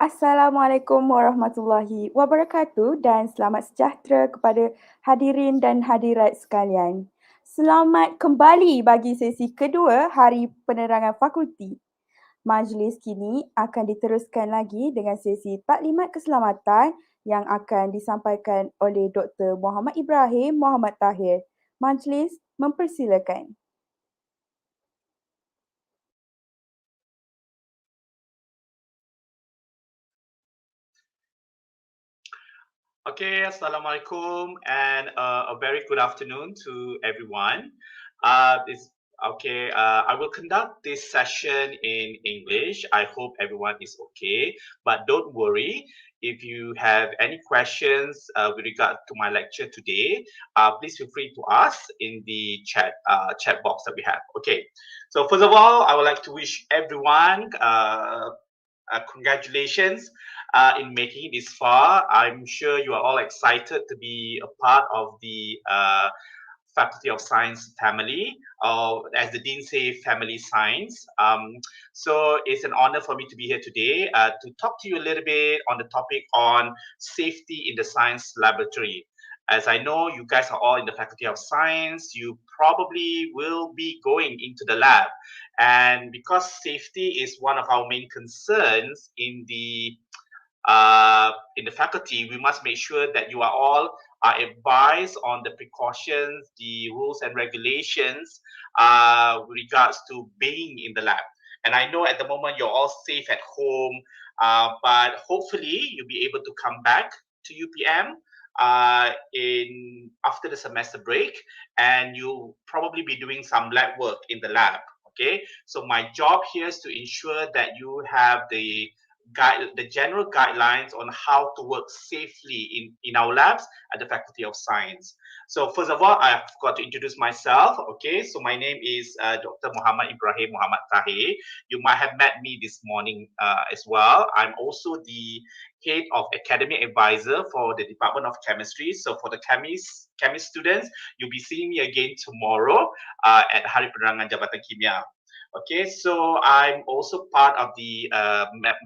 Assalamualaikum warahmatullahi wabarakatuh dan selamat sejahtera kepada hadirin dan hadirat sekalian. Selamat kembali bagi sesi kedua Hari Penerangan Fakulti. Majlis kini akan diteruskan lagi dengan sesi Taklimat Keselamatan yang akan disampaikan oleh Dr. Muhammad Ibrahim Muhammad Tahir. Majlis mempersilakan. Okay, Assalamualaikum, and a very good afternoon to everyone. I will conduct this session in English. I hope everyone is okay, but don't worry. If you have any questions with regard to my lecture today, please feel free to ask in the chat box that we have. Okay, so first of all, I would like to wish everyone congratulations in making it this far. I'm sure you are all excited to be a part of the Faculty of Science family, or as the Dean say, family science. So it's an honor for me to be here today to talk to you a little bit on the topic on safety in the science laboratory. As I know you guys are all in the Faculty of Science, you probably will be going into the lab. And because safety is one of our main concerns in the faculty, we must make sure that you are all advised on the precautions, the rules and regulations with regards to being in the lab. And I know at the moment you're all safe at home, but hopefully you'll be able to come back to UPM in after the semester break, and you'll probably be doing some lab work in the lab. Okay, so my job here is to ensure that you have the general guidelines on how to work safely in our labs at the Faculty of Science. So first of all, I forgot to introduce myself. Okay, so my name is Dr. Muhammad Ibrahim Muhammad Tahir. You might have met me this morning as well. I'm also the head of academic advisor for the Department of Chemistry. So for the chemist students, you'll be seeing me again tomorrow at Hari Penerangan Kimia. Okay, so I'm also part of the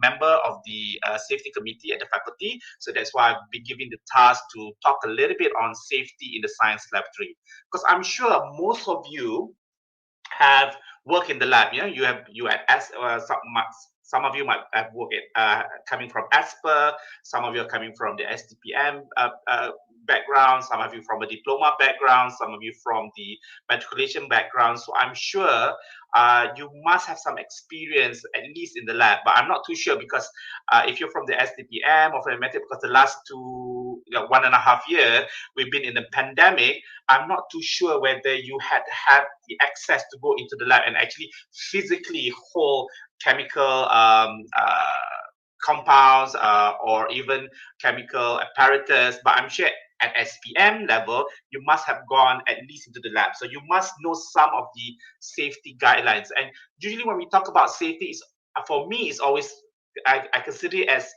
member of the safety committee at the faculty. So that's why I've been given the task to talk a little bit on safety in the science laboratory. Because I'm sure most of you have worked in the lab. You had some of you might have worked coming from ASPER, some of you are coming from the STPM background, some of you from a diploma background, some of you from the matriculation background. So I'm sure you must have some experience at least in the lab, but I'm not too sure because if you're from the STPM or from the matric, because the last 1.5 years we've been in a pandemic, I'm not too sure whether you had the access to go into the lab and actually physically hold chemical compounds or even chemical apparatus. But I'm sure at SPM level, you must have gone at least into the lab. So you must know some of the safety guidelines. And usually when we talk about safety, for me, it's always, I consider it as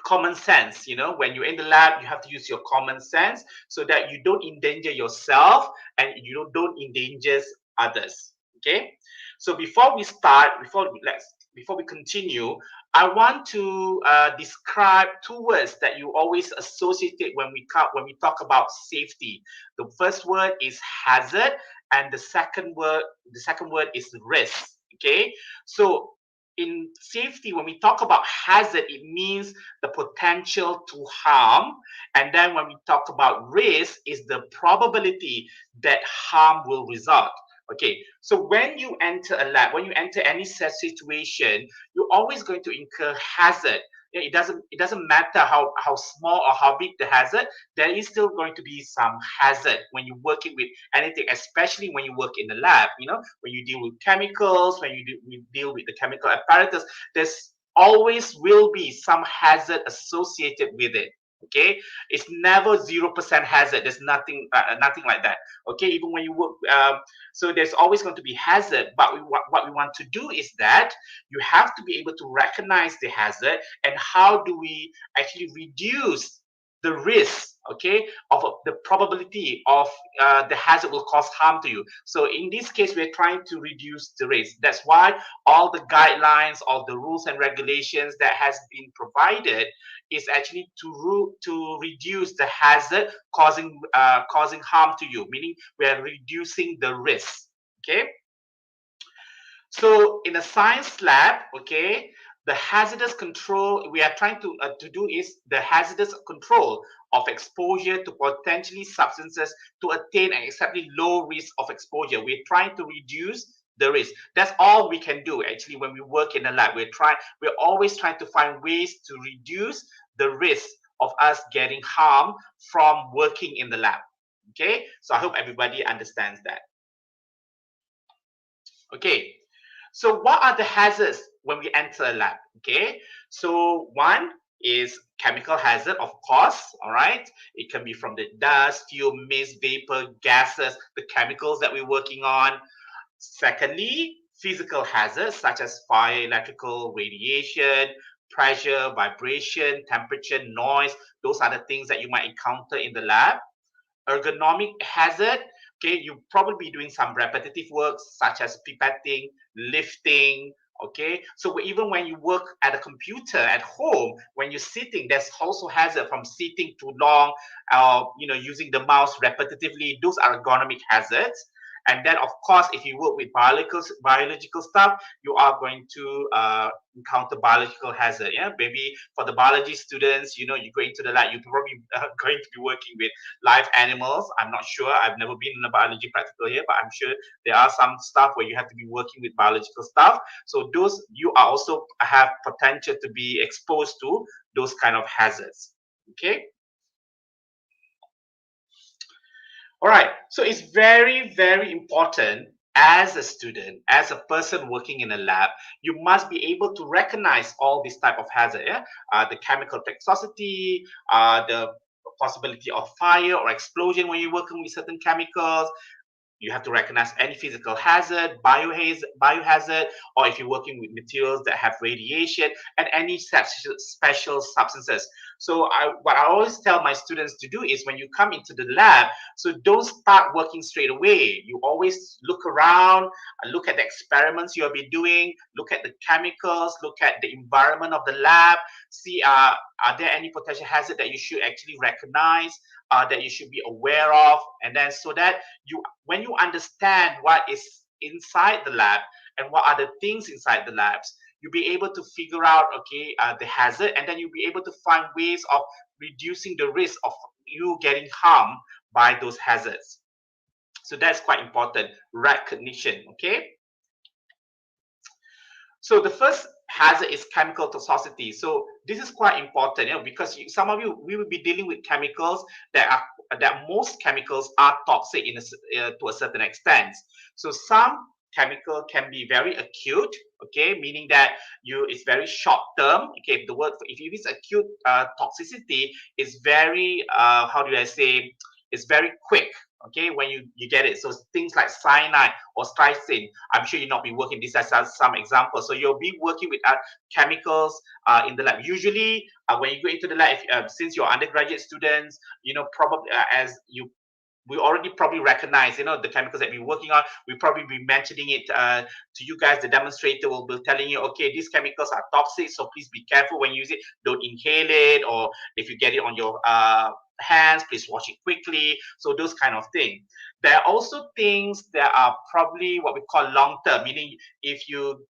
common sense. When you're in the lab, you have to use your common sense so that you don't endanger yourself and you don't endanger others. Okay, so before we start, before we continue, I want to describe two words that you always associate when we talk about safety. The first word is hazard, and the second word is risk. Okay, so in safety, when we talk about hazard, it means the potential to harm. And then when we talk about risk, is the probability that harm will result. Okay, so when you enter a lab, when you enter any such situation, you're always going to incur hazard. It doesn't matter how small or how big the hazard, there is still going to be some hazard when you're working with anything, especially when you work in the lab. When you deal with chemicals, when you deal with the chemical apparatus, there's always will be some hazard associated with it. Okay, it's never 0% hazard. There's nothing like that. Okay, even when you work, so there's always going to be hazard. But what we want to do is that you have to be able to recognize the hazard, and how do we actually reduce the risk, okay, of the probability of the hazard will cause harm to you. So in this case, we're trying to reduce the risk. That's why all the guidelines, all the rules and regulations that has been provided is actually to reduce the hazard causing harm to you, meaning we are reducing the risk. Okay, so in a science lab, okay, the hazardous control we are trying to do is the hazardous control of exposure to potentially substances to attain an acceptably low risk of exposure. We're trying to reduce the risk. That's all we can do actually when we work in a lab. We're always trying to find ways to reduce the risk of us getting harm from working in the lab. Okay, so I hope everybody understands that. Okay, so what are the hazards when we enter a lab? Okay, so one is chemical hazard, of course, all right? It can be from the dust, fume, mist, vapor, gases, the chemicals that we're working on. Secondly, physical hazards such as fire, electrical, radiation, pressure, vibration, temperature, noise. Those are the things that you might encounter in the lab. Ergonomic hazard, okay, you probably be doing some repetitive work such as pipetting, lifting, okay. So even when you work at a computer at home, when you're sitting, there's also hazard from sitting too long, using the mouse repetitively. Those are ergonomic hazards. And then, of course, if you work with biological stuff, you are going to encounter biological hazard. Yeah, maybe for the biology students, you go into the lab, you're probably going to be working with live animals. I'm not sure. I've never been in a biology practical here, but I'm sure there are some stuff where you have to be working with biological stuff. So those, you are also have potential to be exposed to those kind of hazards. Okay. All right, so it's very, very important as a student, as a person working in a lab, you must be able to recognize all these type of hazard, the chemical toxicity, the possibility of fire or explosion when you're working with certain chemicals. You have to recognize any physical hazard, biohazard, or if you're working with materials that have radiation and any special substances. So what I always tell my students to do is when you come into the lab, so don't start working straight away. You always look around, look at the experiments you'll be doing, look at the chemicals, look at the environment of the lab, see are there any potential hazard that you should actually recognize, that you should be aware of, and then so that when you understand what is inside the lab and what are the things inside the labs, you'll be able to figure out, the hazard, and then you'll be able to find ways of reducing the risk of you getting harmed by those hazards. So that's quite important, recognition, okay? So the first hazard is chemical toxicity. So this is quite important, because some of you, we will be dealing with chemicals that most chemicals are toxic to a certain extent. So some chemical can be very acute, okay, meaning that it's very short term. Okay, if it's acute toxicity, is very how do I say? It's very quick. Okay, when you get it. So things like cyanide or strychnine, I'm sure you'll not be working this as some examples. So you'll be working with chemicals in the lab. Usually, when you go into the lab, since you're undergraduate students, probably we already probably recognize, the chemicals that we're working on. We'll probably be mentioning it to you guys. The demonstrator will be telling you, okay, these chemicals are toxic, so please be careful when you use it. Don't inhale it, or if you get it on your hands, please wash it quickly. So those kind of things. There are also things that are probably what we call long term, meaning if you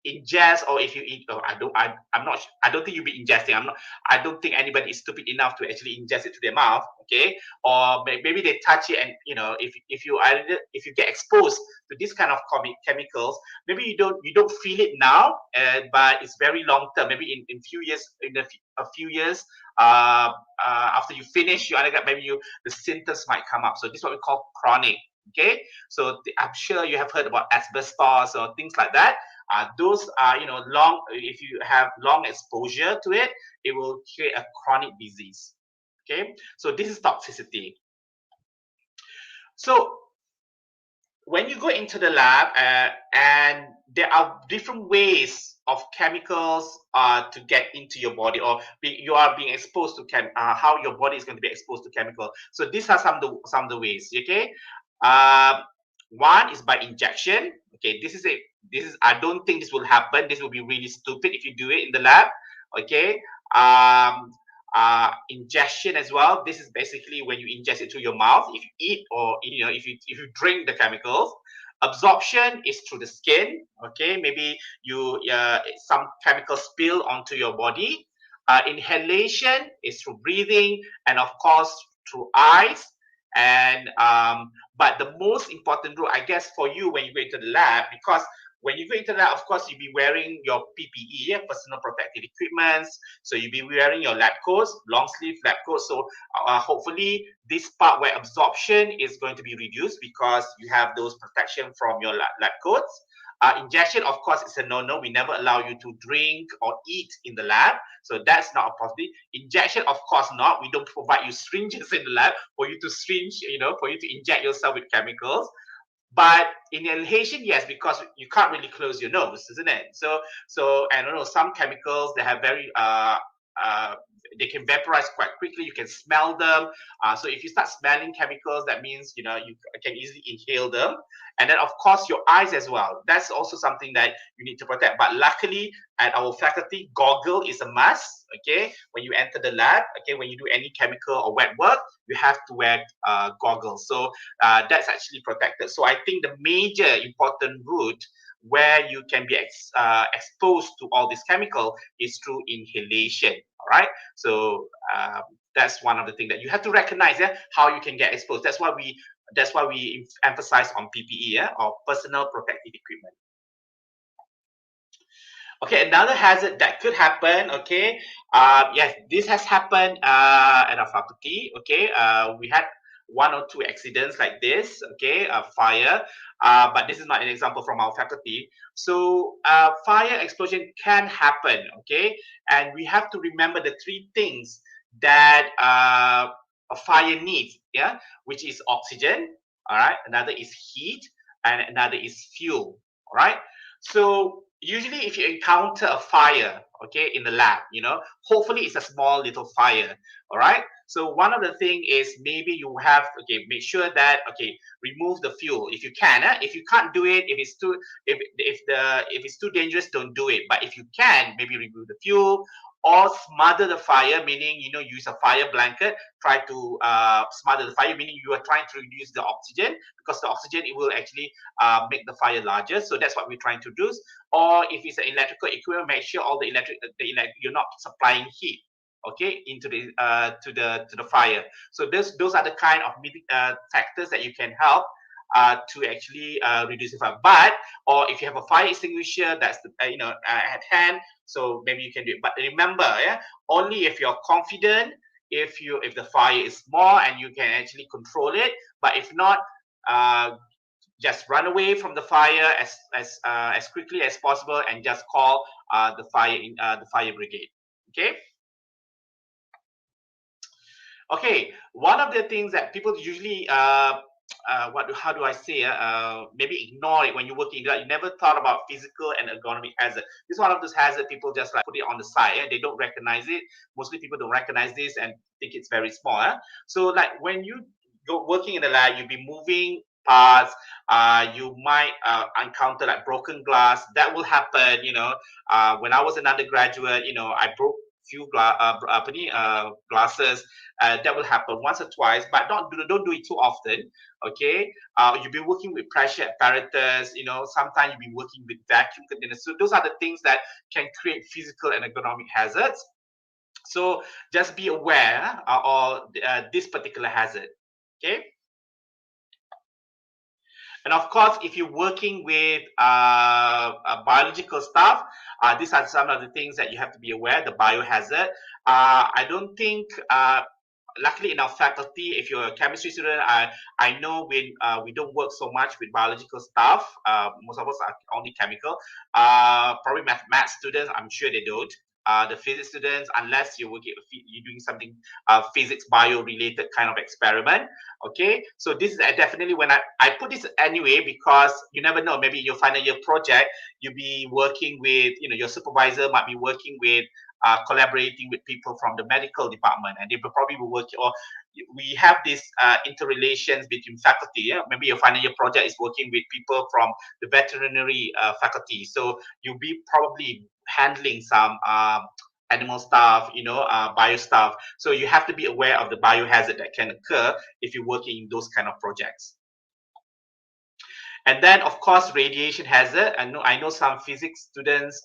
ingest or if you eat, I don't think you'll be ingesting. I don't think anybody is stupid enough to actually ingest it to their mouth, okay? Or maybe they touch it, and if you get exposed to this kind of chemicals, maybe you don't feel it now, but it's very long term. Maybe in a few years after you finish your undergrad, maybe the symptoms might come up. So this is what we call chronic. Okay, so I'm sure you have heard about asbestos or things like that. Those are, long. If you have long exposure to it, it will create a chronic disease. Okay, so this is toxicity. So when you go into the lab, and there are different ways of chemicals to get into your body, or you are being exposed to how your body is going to be exposed to chemical. So these are some of the ways. Okay, one is by injection. Okay, this is I don't think this will happen. This will be really stupid if you do it in the lab. Okay, ingestion as well. This is basically when you ingest it through your mouth. If you eat, or if you drink the chemicals. Absorption is through the skin. Okay, maybe some chemicals spill onto your body. Inhalation is through breathing, and of course through eyes. And but the most important rule, I guess, for you when you go into the lab, because when you go into that, of course, you'll be wearing your PPE, personal protective equipments. So you'll be wearing your lab coats, long sleeve lab coats. So hopefully this part where absorption is going to be reduced because you have those protection from your lab coats. Injection, of course, is a no-no. We never allow you to drink or eat in the lab. So that's not a possibility. Injection, of course not. We don't provide you syringes in the lab for you to syringe, for you to inject yourself with chemicals. But inhalation, yes, because you can't really close your nose, isn't it? So I don't know, some chemicals, they have very they can vaporize quite quickly. You can smell them. So if you start smelling chemicals, that means you can easily inhale them. And then of course your eyes as well. That's also something that you need to protect. But luckily at our faculty, goggle is a must. Okay, when you enter the lab, okay, when you do any chemical or wet work, you have to wear goggles. So that's actually protected. So I think the major important route where you can be exposed to all this chemical is through inhalation. All right. So that's one of the things that you have to recognize how you can get exposed. That's why we emphasize on PPE, or personal protective equipment. Okay, another hazard that could happen, okay, yes, this has happened at our faculty, okay, we had 1 or 2 accidents like this, okay, fire, but this is not an example from our faculty. So fire explosion can happen, okay, and we have to remember the 3 things that a fire needs, which is oxygen, all right, another is heat, and another is fuel, all right. So usually if you encounter a fire, okay, in the lab, hopefully it's a small little fire, all right. So one of the thing is maybe you have, okay, make sure that, okay, remove the fuel if you can. If you can't do it, if it's too dangerous, don't do it. But if you can, maybe remove the fuel or smother the fire, meaning, use a fire blanket, try to smother the fire, meaning you are trying to reduce the oxygen, because the oxygen, it will actually make the fire larger. So that's what we're trying to do. Or if it's an electrical equipment, make sure all you're not supplying heat, okay, into the to the fire. So those are the kind of factors that you can help to actually reduce the fire. Or if you have a fire extinguisher that's at hand, so maybe you can do it. But remember, only if you're confident, if the fire is small and you can actually control it. But if not, just run away from the fire as quickly as possible and just call the fire brigade. Okay. Okay, one of the things that people usually how do I say, maybe ignore it when you're working. You never thought about physical and ergonomic hazard. This is one of those hazards people just like put it on the side. They don't recognize it. Mostly people don't recognize this and think it's very small. So like when you go working in the lab, you'll be moving parts. You might encounter like broken glass. That will happen. When I was an undergraduate, I broke few glasses. That will happen once or twice, but don't do it too often. Okay, you'll be working with pressure apparatus. Sometimes you'll be working with vacuum containers. So those are the things that can create physical and ergonomic hazards. So just be aware of this particular hazard. Okay. And of course, if you're working with biological stuff, these are some of the things that you have to be aware, the biohazard. I don't think, luckily in our faculty, if you're a chemistry student, I know we don't work so much with biological stuff. Most of us are only chemical. Probably math students, I'm sure they don't. The physics students, unless you're doing something physics bio related kind of experiment. Okay, so this is definitely when I put this anyway, because you never know, maybe your final year project you'll be working with, your supervisor might be working with collaborating with people from the medical department, and they will probably be working, or we have this interrelations between faculty. Maybe your final year project is working with people from the veterinary faculty, so you'll be probably handling some animal stuff, bio stuff. So you have to be aware of the biohazard that can occur if you're working in those kind of projects. And then, of course, radiation hazard. I know some physics students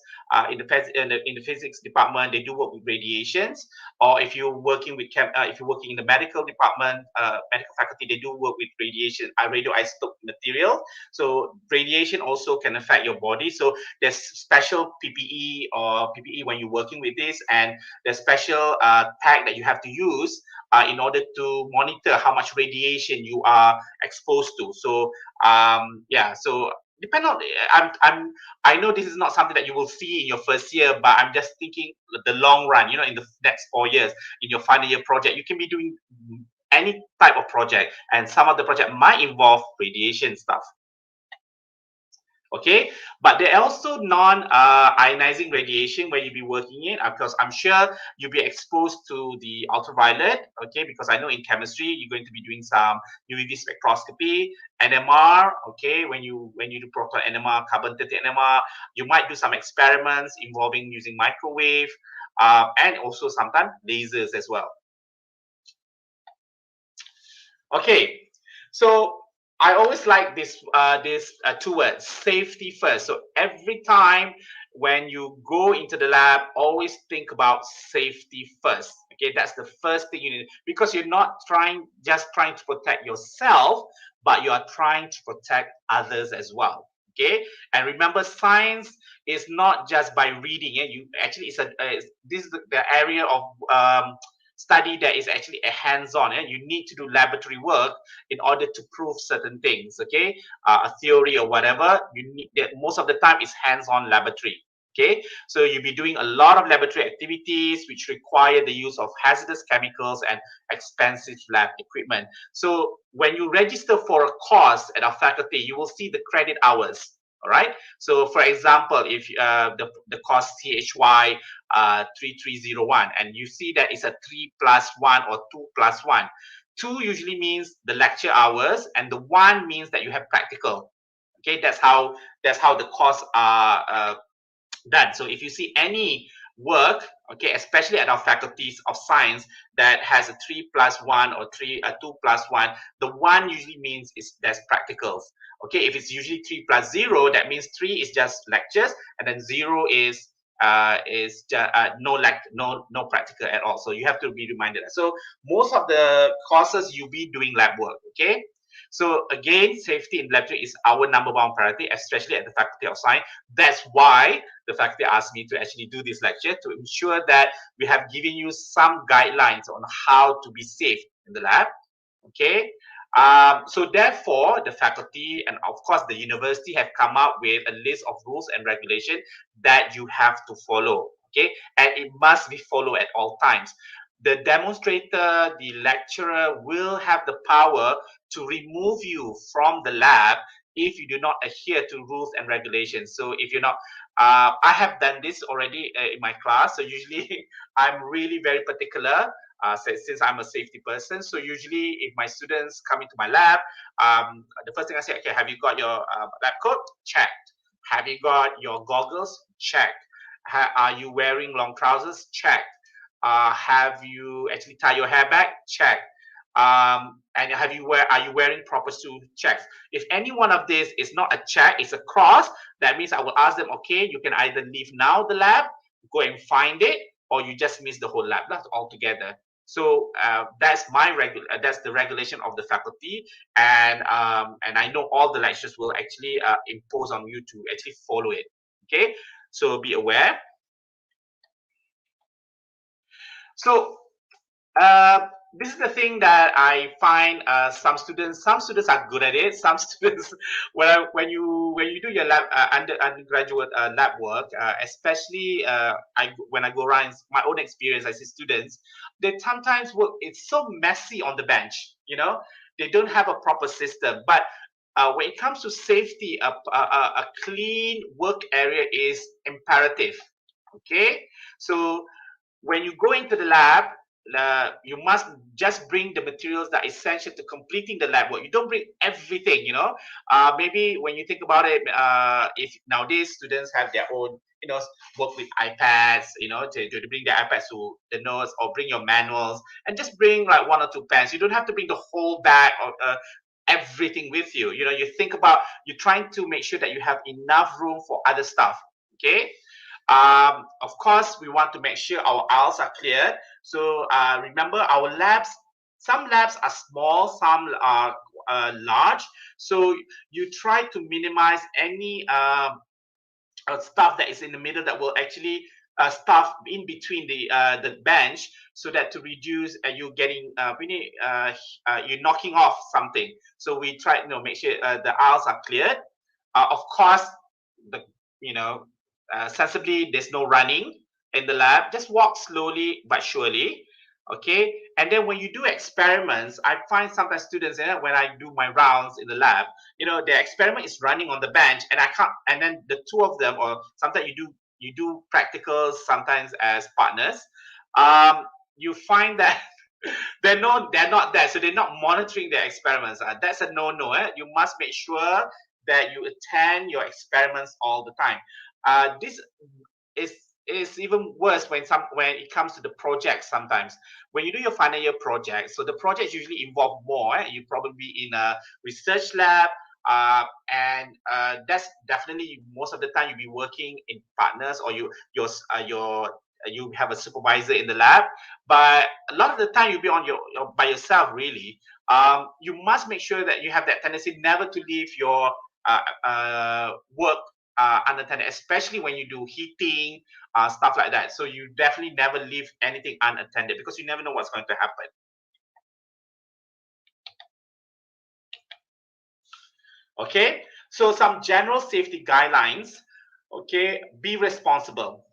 in the physics department, they do work with radiations. Or if you're working with if you're working in the medical department, medical faculty, they do work with radiation, radioisotope material. So radiation also can affect your body. So there's special PPE or PPE when you're working with this, and there's special tag that you have to use in order to monitor how much radiation you are exposed to. So yeah, so depend on I know this is not something that you will see in your first year, but I'm just thinking the long run, in the next 4 years, in your final year project, you can be doing any type of project, and some of the project might involve radiation stuff. Okay, but there are also non-ionizing radiation where you'll be working in, because I'm sure you'll be exposed to the ultraviolet. Okay, because I know in chemistry you're going to be doing some UV spectroscopy, NMR. Okay, when you do proton NMR, carbon 30 NMR, you might do some experiments involving using microwave, and also sometimes lasers as well. Okay, so I always like this two words, safety first. So every time when you go into the lab, always think about safety first. Okay, that's the first thing you need, because you're not just trying to protect yourself, but you are trying to protect others as well. Okay, and remember, science is not just by reading it. You actually this is the area of study that is actually a hands-on. You need to do laboratory work in order to prove certain things. Okay, a theory or whatever. You need that most of the time is hands-on laboratory. Okay, so you'll be doing a lot of laboratory activities which require the use of hazardous chemicals and expensive lab equipment. So when you register for a course at our faculty, you will see the credit hours. All right. So, for example, if the course CHY 3301, and you see that it's a 3+1 or 2+1. 2 usually means the lecture hours, and the 1 means that you have practical. Okay, that's how the course are done. So if you see any work, okay, especially at our faculties of science that has a 3+1 or 2+1, the 1 usually means there's practicals. Okay, if it's usually 3+0, that means 3 is just lectures, and then 0 is no practical at all. So you have to be reminded. So most of the courses you'll be doing lab work. Okay. So again, safety in laboratory is our number one priority, especially at the Faculty of Science. That's why the faculty asked me to actually do this lecture, to ensure that we have given you some guidelines on how to be safe in the lab. Okay. So therefore, the faculty and of course the university have come up with a list of rules and regulations that you have to follow. Okay, and it must be followed at all times. The demonstrator, the lecturer will have the power to remove you from the lab if you do not adhere to rules and regulations. So if you're not, I have done this already in my class. So usually I'm really very particular. Since I'm a safety person, so usually if my students come into my lab, the first thing I say, okay, have you got your lab coat? Checked. Have you got your goggles? Checked. Are you wearing long trousers? Checked. Have you actually tied your hair back? Check. And are you wearing proper shoe? Checks. If any one of this is not a check, it's a cross, that means I will ask them, okay, you can either leave now the lab, go and find it, or you just miss the whole lab. That's all together. So that's that's the regulation of the faculty, and I know all the lecturers will actually impose on you to actually follow it. Okay, so be aware. So this is the thing that I find some students are good at it. Some students, when you do your lab undergraduate lab work, especially when I go around my own experience, I see students, they sometimes work. It's so messy on the bench. They don't have a proper system. But when it comes to safety, a clean work area is imperative. Okay, so when you go into the lab, you must just bring the materials that are essential to completing the lab work. You don't bring everything, maybe when you think about it, if nowadays students have their own, work with iPads, to bring their iPads to the notes, or bring your manuals and just bring like 1 or 2 pens. You don't have to bring the whole bag, or everything with you. You know, you think about, you're trying to make sure that you have enough room for other stuff. Okay. Of course, we want to make sure our aisles are cleared. So remember, our labs, some labs are small, some are large. So you try to minimize any stuff that is in the middle that will actually stuff in between the bench, so that to reduce you getting you're knocking off something. So we try, you know, make sure the aisles are cleared. Of course, the you know sensibly, there's no running in the lab. Just walk slowly but surely. Okay. And then when you do experiments, I find sometimes students, when I do my rounds in the lab, the experiment is running on the bench, and I can't, and then the two of them, or sometimes you do practicals sometimes as partners. You find that they're not there, so they're not monitoring their experiments. That's a no-no. You must make sure that you attend your experiments all the time. This is even worse when it comes to the projects. Sometimes when you do your final year project, so the projects usually involve more. You probably in a research lab, and that's definitely most of the time you'll be working in partners, or you have a supervisor in the lab. But a lot of the time you'll be on by yourself, really. You must make sure that you have that tendency never to leave your work unattended, especially when you do heating, stuff like that. So you definitely never leave anything unattended, because you never know what's going to happen. Okay, so some general safety guidelines. Okay, be responsible.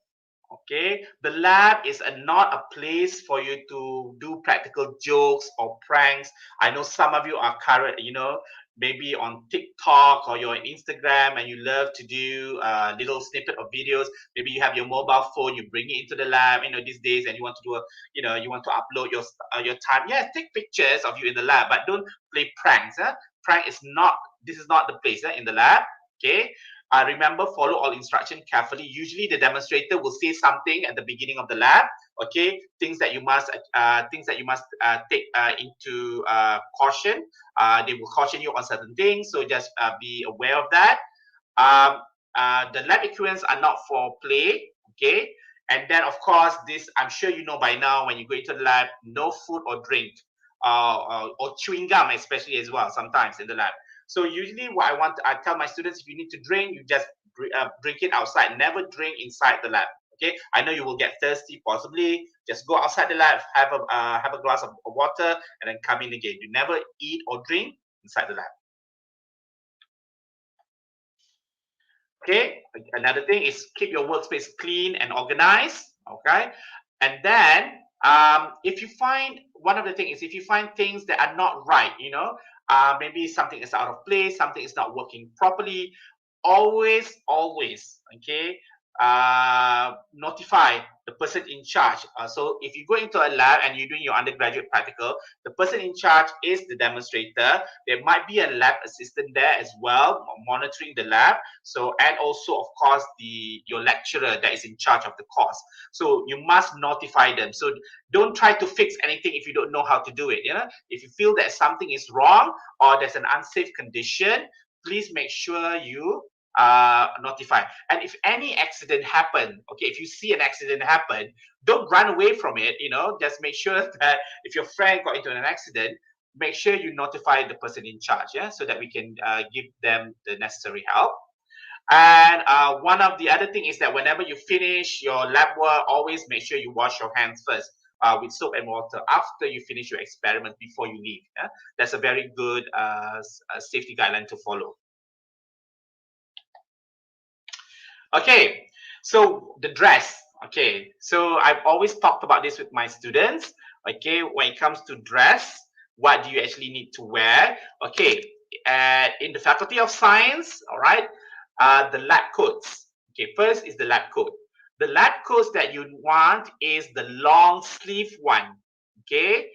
Okay, the lab is not a place for you to do practical jokes or pranks. I know some of you are current, maybe on TikTok, or you're on Instagram, and you love to do a little snippet of videos. Maybe you have your mobile phone, you bring it into the lab, these days, and you want to do you want to upload your time. Yeah, take pictures of you in the lab, but don't play pranks. Prank is not, this is not the place in the lab. Okay. Remember, follow all instruction carefully. Usually the demonstrator will say something at the beginning of the lab. Okay, things that you must take into caution. They will caution you on certain things, so just be aware of that. The lab equipments are not for play. Okay, and then of course, this I'm sure you know by now, when you go into the lab, no food or drink, or chewing gum, especially, as well, sometimes in the lab. So usually what I tell my students, if you need to drink, you just drink it outside. Never drink inside the lab. Okay, I know you will get thirsty, possibly. Just go outside the lab, have a glass of water, and then come in again. You never eat or drink inside the lab. Okay, another thing is keep your workspace clean and organized. Okay, and then if you find, one of the things is, if you find things that are not right, maybe something is out of place, something is not working properly, always, okay, notify the person in charge. So if you go into a lab and you're doing your undergraduate practical, the person in charge is the demonstrator. There might be a lab assistant there as well, monitoring the lab. So, and also, of course, your lecturer that is in charge of the course. So you must notify them. So don't try to fix anything if you don't know how to do it. If you feel that something is wrong, or there's an unsafe condition, please make sure you notify. And if any accident happen, okay, if you see an accident happen, don't run away from it. Just make sure that if your friend got into an accident, make sure you notify the person in charge, so that we can give them the necessary help. And one of the other thing is that whenever you finish your lab work, always make sure you wash your hands first with soap and water after you finish your experiment, before you leave. That's a very good safety guideline to follow. Okay, so the dress. Okay, so I've always talked about this with my students. Okay, when it comes to dress, what do you actually need to wear? Okay, in the Faculty of Science, all right, the lab coats. Okay, first is the lab coat. The lab coats that you want is the long sleeve one. Okay,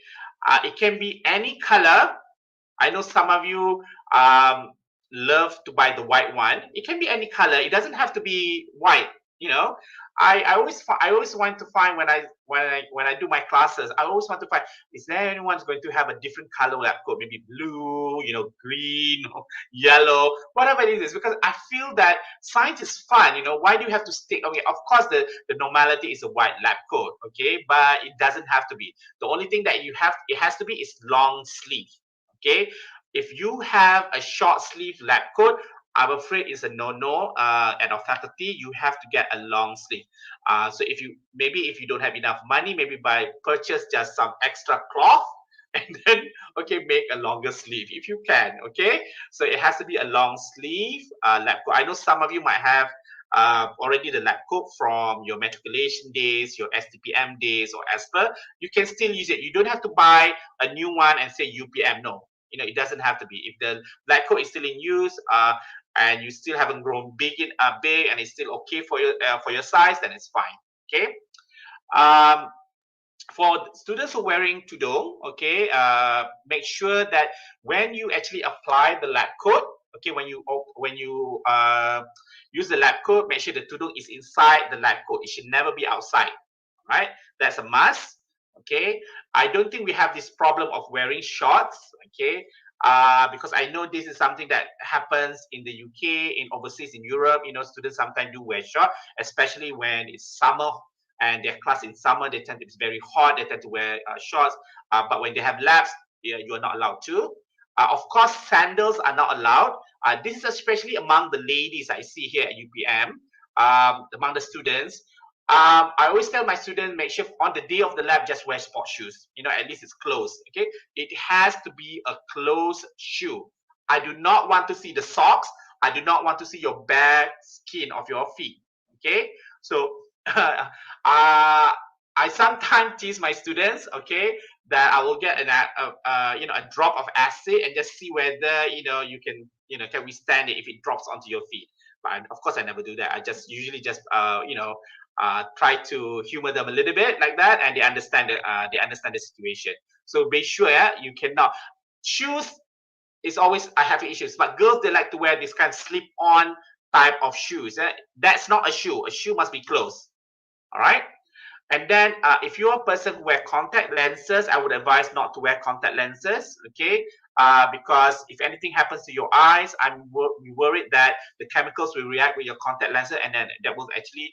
it can be any color. I know some of you love to buy the white one. It can be any color. It doesn't have to be white. I always want to find when I do my classes, I always want to find, is there anyone who's going to have a different color lab coat, maybe blue, green, yellow, whatever it is, because I feel that science is fun. Why do you have to stick? Okay, of course the normality is a white lab coat, okay, but it doesn't have to be. The only thing that it has to be is long sleeve. Okay, if you have a short sleeve lab coat, I'm afraid it's a no-no at our faculty. You have to get a long sleeve. So if you don't have enough money, maybe purchase just some extra cloth and then make a longer sleeve if you can. Okay, so it has to be a long sleeve lab coat. I know some of you might have already the lab coat from your matriculation days, your STPM days, or ASPER. You can still use it. You don't have to buy a new one and say UPM. No, it doesn't have to be. If the lab coat is still in use and you still haven't grown big and it's still okay for your size, then it's fine. Okay. For students who are wearing tudung, okay, make sure that when you actually apply the lab coat, okay, when you use the lab coat, make sure the tudung is inside the lab coat. It should never be outside. Right? That's a must. Okay. I don't think we have this problem of wearing shorts. Okay. Because I know this is something that happens in the UK, in overseas, in Europe. Students sometimes do wear shorts, especially when it's summer and their class in summer, it's very hot. They tend to wear shorts. But when they have labs, you are not allowed to. Of course, sandals are not allowed. This is especially among the ladies I see here at UPM, among the students. I always tell my students, make sure on the day of the lab, just wear sport shoes. At least it's closed. Okay, it has to be a closed shoe. I do not want to see the socks. I do not want to see your bare skin of your feet. Okay, so I sometimes tease my students. Okay, that I will get a drop of acid and just see whether you can withstand it if it drops onto your feet. But of course, I never do that. I just usually just try to humor them a little bit like that, and they understand the situation. So be sure you cannot. Shoes is always I have issues, but girls, they like to wear this kind of slip-on type of shoes. That's not a shoe. A shoe must be closed. All right. And then if you're a person who wear contact lenses, I would advise not to wear contact lenses. Okay. Because if anything happens to your eyes, I'm worried that the chemicals will react with your contact lenses, and then that will actually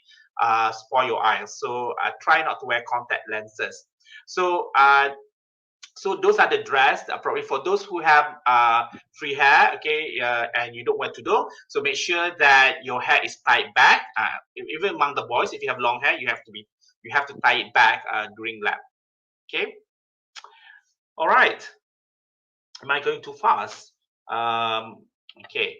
spoil your eyes. So try not to wear contact lenses. So those are the dress. Probably for those who have free hair, okay, and you don't wear tudung, so make sure that your hair is tied back. Even among the boys, if you have long hair, you have to tie it back during lab. Okay. All right. Am I going too fast? Okay.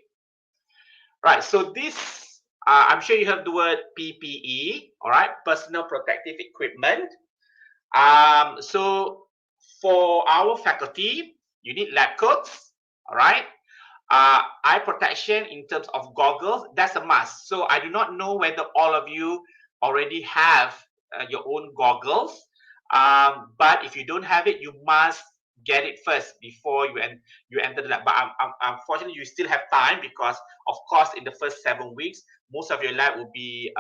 Right. So this, I'm sure you have the word PPE. All right. Personal protective equipment. So for our faculty, you need lab coats. All right. Eye protection in terms of goggles, that's a must. So I do not know whether all of you already have your own goggles. But if you don't have it, you must get it first before you enter the lab. But unfortunately, you still have time because, of course, in the first 7 weeks, most of your lab will be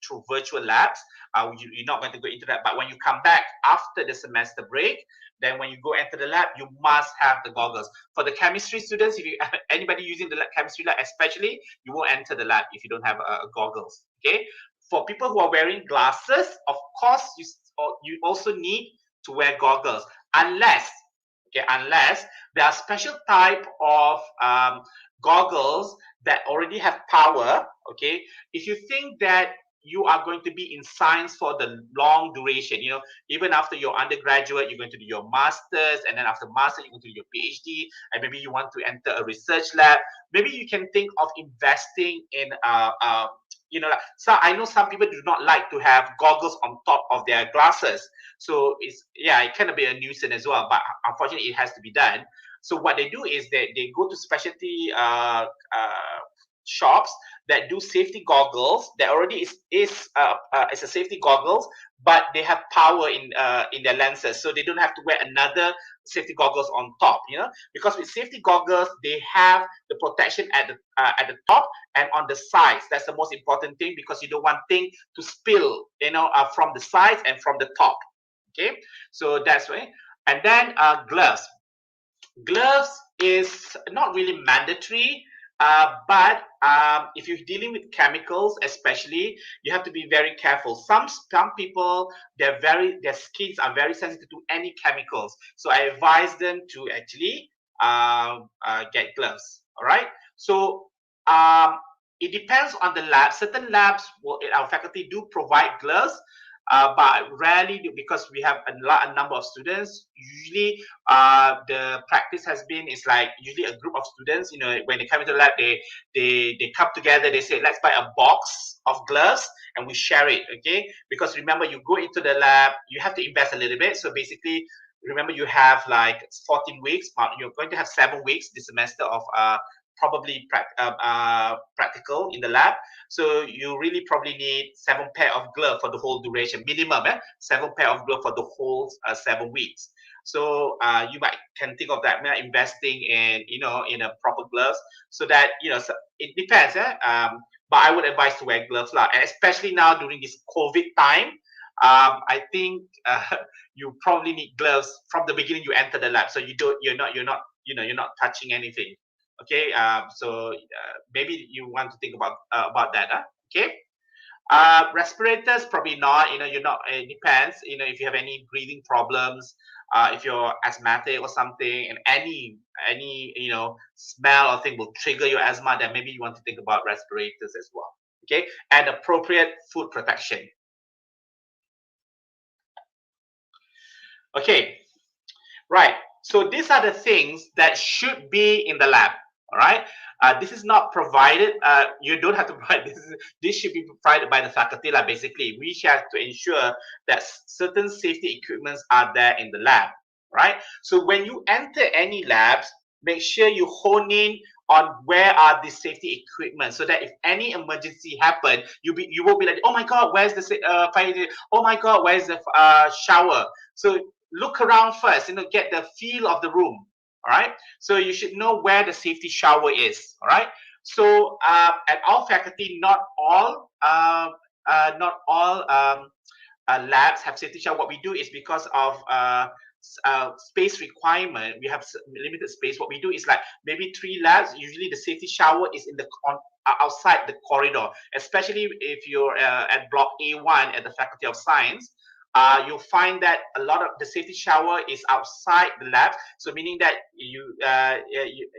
through virtual labs. You're not going to go into that. But when you come back after the semester break, then when you go enter the lab, you must have the goggles. For the chemistry students, if anybody using the chemistry lab, especially, you won't enter the lab if you don't have goggles. Okay. For people who are wearing glasses, of course, you also need to wear goggles, unless there are special type of goggles that already have power. Okay, if you think that you are going to be in science for the long duration, even after your undergraduate, you're going to do your master's, and then after master, you're going to do your PhD, and maybe you want to enter a research lab, maybe you can think of investing in so I know some people do not like to have goggles on top of their glasses. So it can be a nuisance as well, but unfortunately it has to be done. So what they do is they go to specialty shops that do safety goggles that already is a safety goggles, but they have power in their lenses, so they don't have to wear another safety goggles on top, because with safety goggles, they have the protection at the top and on the sides. That's the most important thing, because you don't want things to spill, from the sides and from the top. Okay, so that's why. And then gloves. Gloves is not really mandatory, but if you're dealing with chemicals, especially, you have to be very careful. Some people, their skins are very sensitive to any chemicals, so I advise them to actually get gloves. All right. So it depends on the lab. Certain labs, our faculty do provide gloves. But rarely, because we have a number of students. Usually, the practice has been, it's like usually a group of students. When they come into the lab, they come together. They say, let's buy a box of gloves and we share it. Okay, because remember, you go into the lab, you have to invest a little bit. So basically, remember, you have like 14 weeks. You're going to have 7 weeks this semester of probably practical in the lab. So you really probably need 7 pair of gloves for the whole duration, minimum, 7 pair of gloves for the whole 7 weeks. So you can think of that, investing in a proper gloves, so that so it depends. But I would advise to wear gloves, and especially now during this COVID time. I think you probably need gloves from the beginning you enter the lab, so you're not touching anything. Okay, so maybe you want to think about that. Okay, respirators probably not. You're not. It depends. If you have any breathing problems, if you're asthmatic or something, and any smell or thing will trigger your asthma, then maybe you want to think about respirators as well. Okay, and appropriate food protection. Okay, right. So these are the things that should be in the lab. All right. This is not provided. You don't have to provide this. This should be provided by the faculty. Basically, we have to ensure that certain safety equipments are there in the lab. Right. So when you enter any labs, make sure you hone in on where are the safety equipment, so that if any emergency happen, you will be like, oh my God, where's the fire? Oh my God, where's the shower? So look around first, get the feel of the room. All right. So you should know where the safety shower is. All right. So at our faculty, not all labs have safety shower. What we do is, because of space requirement, we have limited space. What we do is, like, maybe 3 labs. Usually, the safety shower is outside the corridor. Especially if you're at block A1 at the Faculty of Science. You'll find that a lot of the safety shower is outside the lab. So meaning that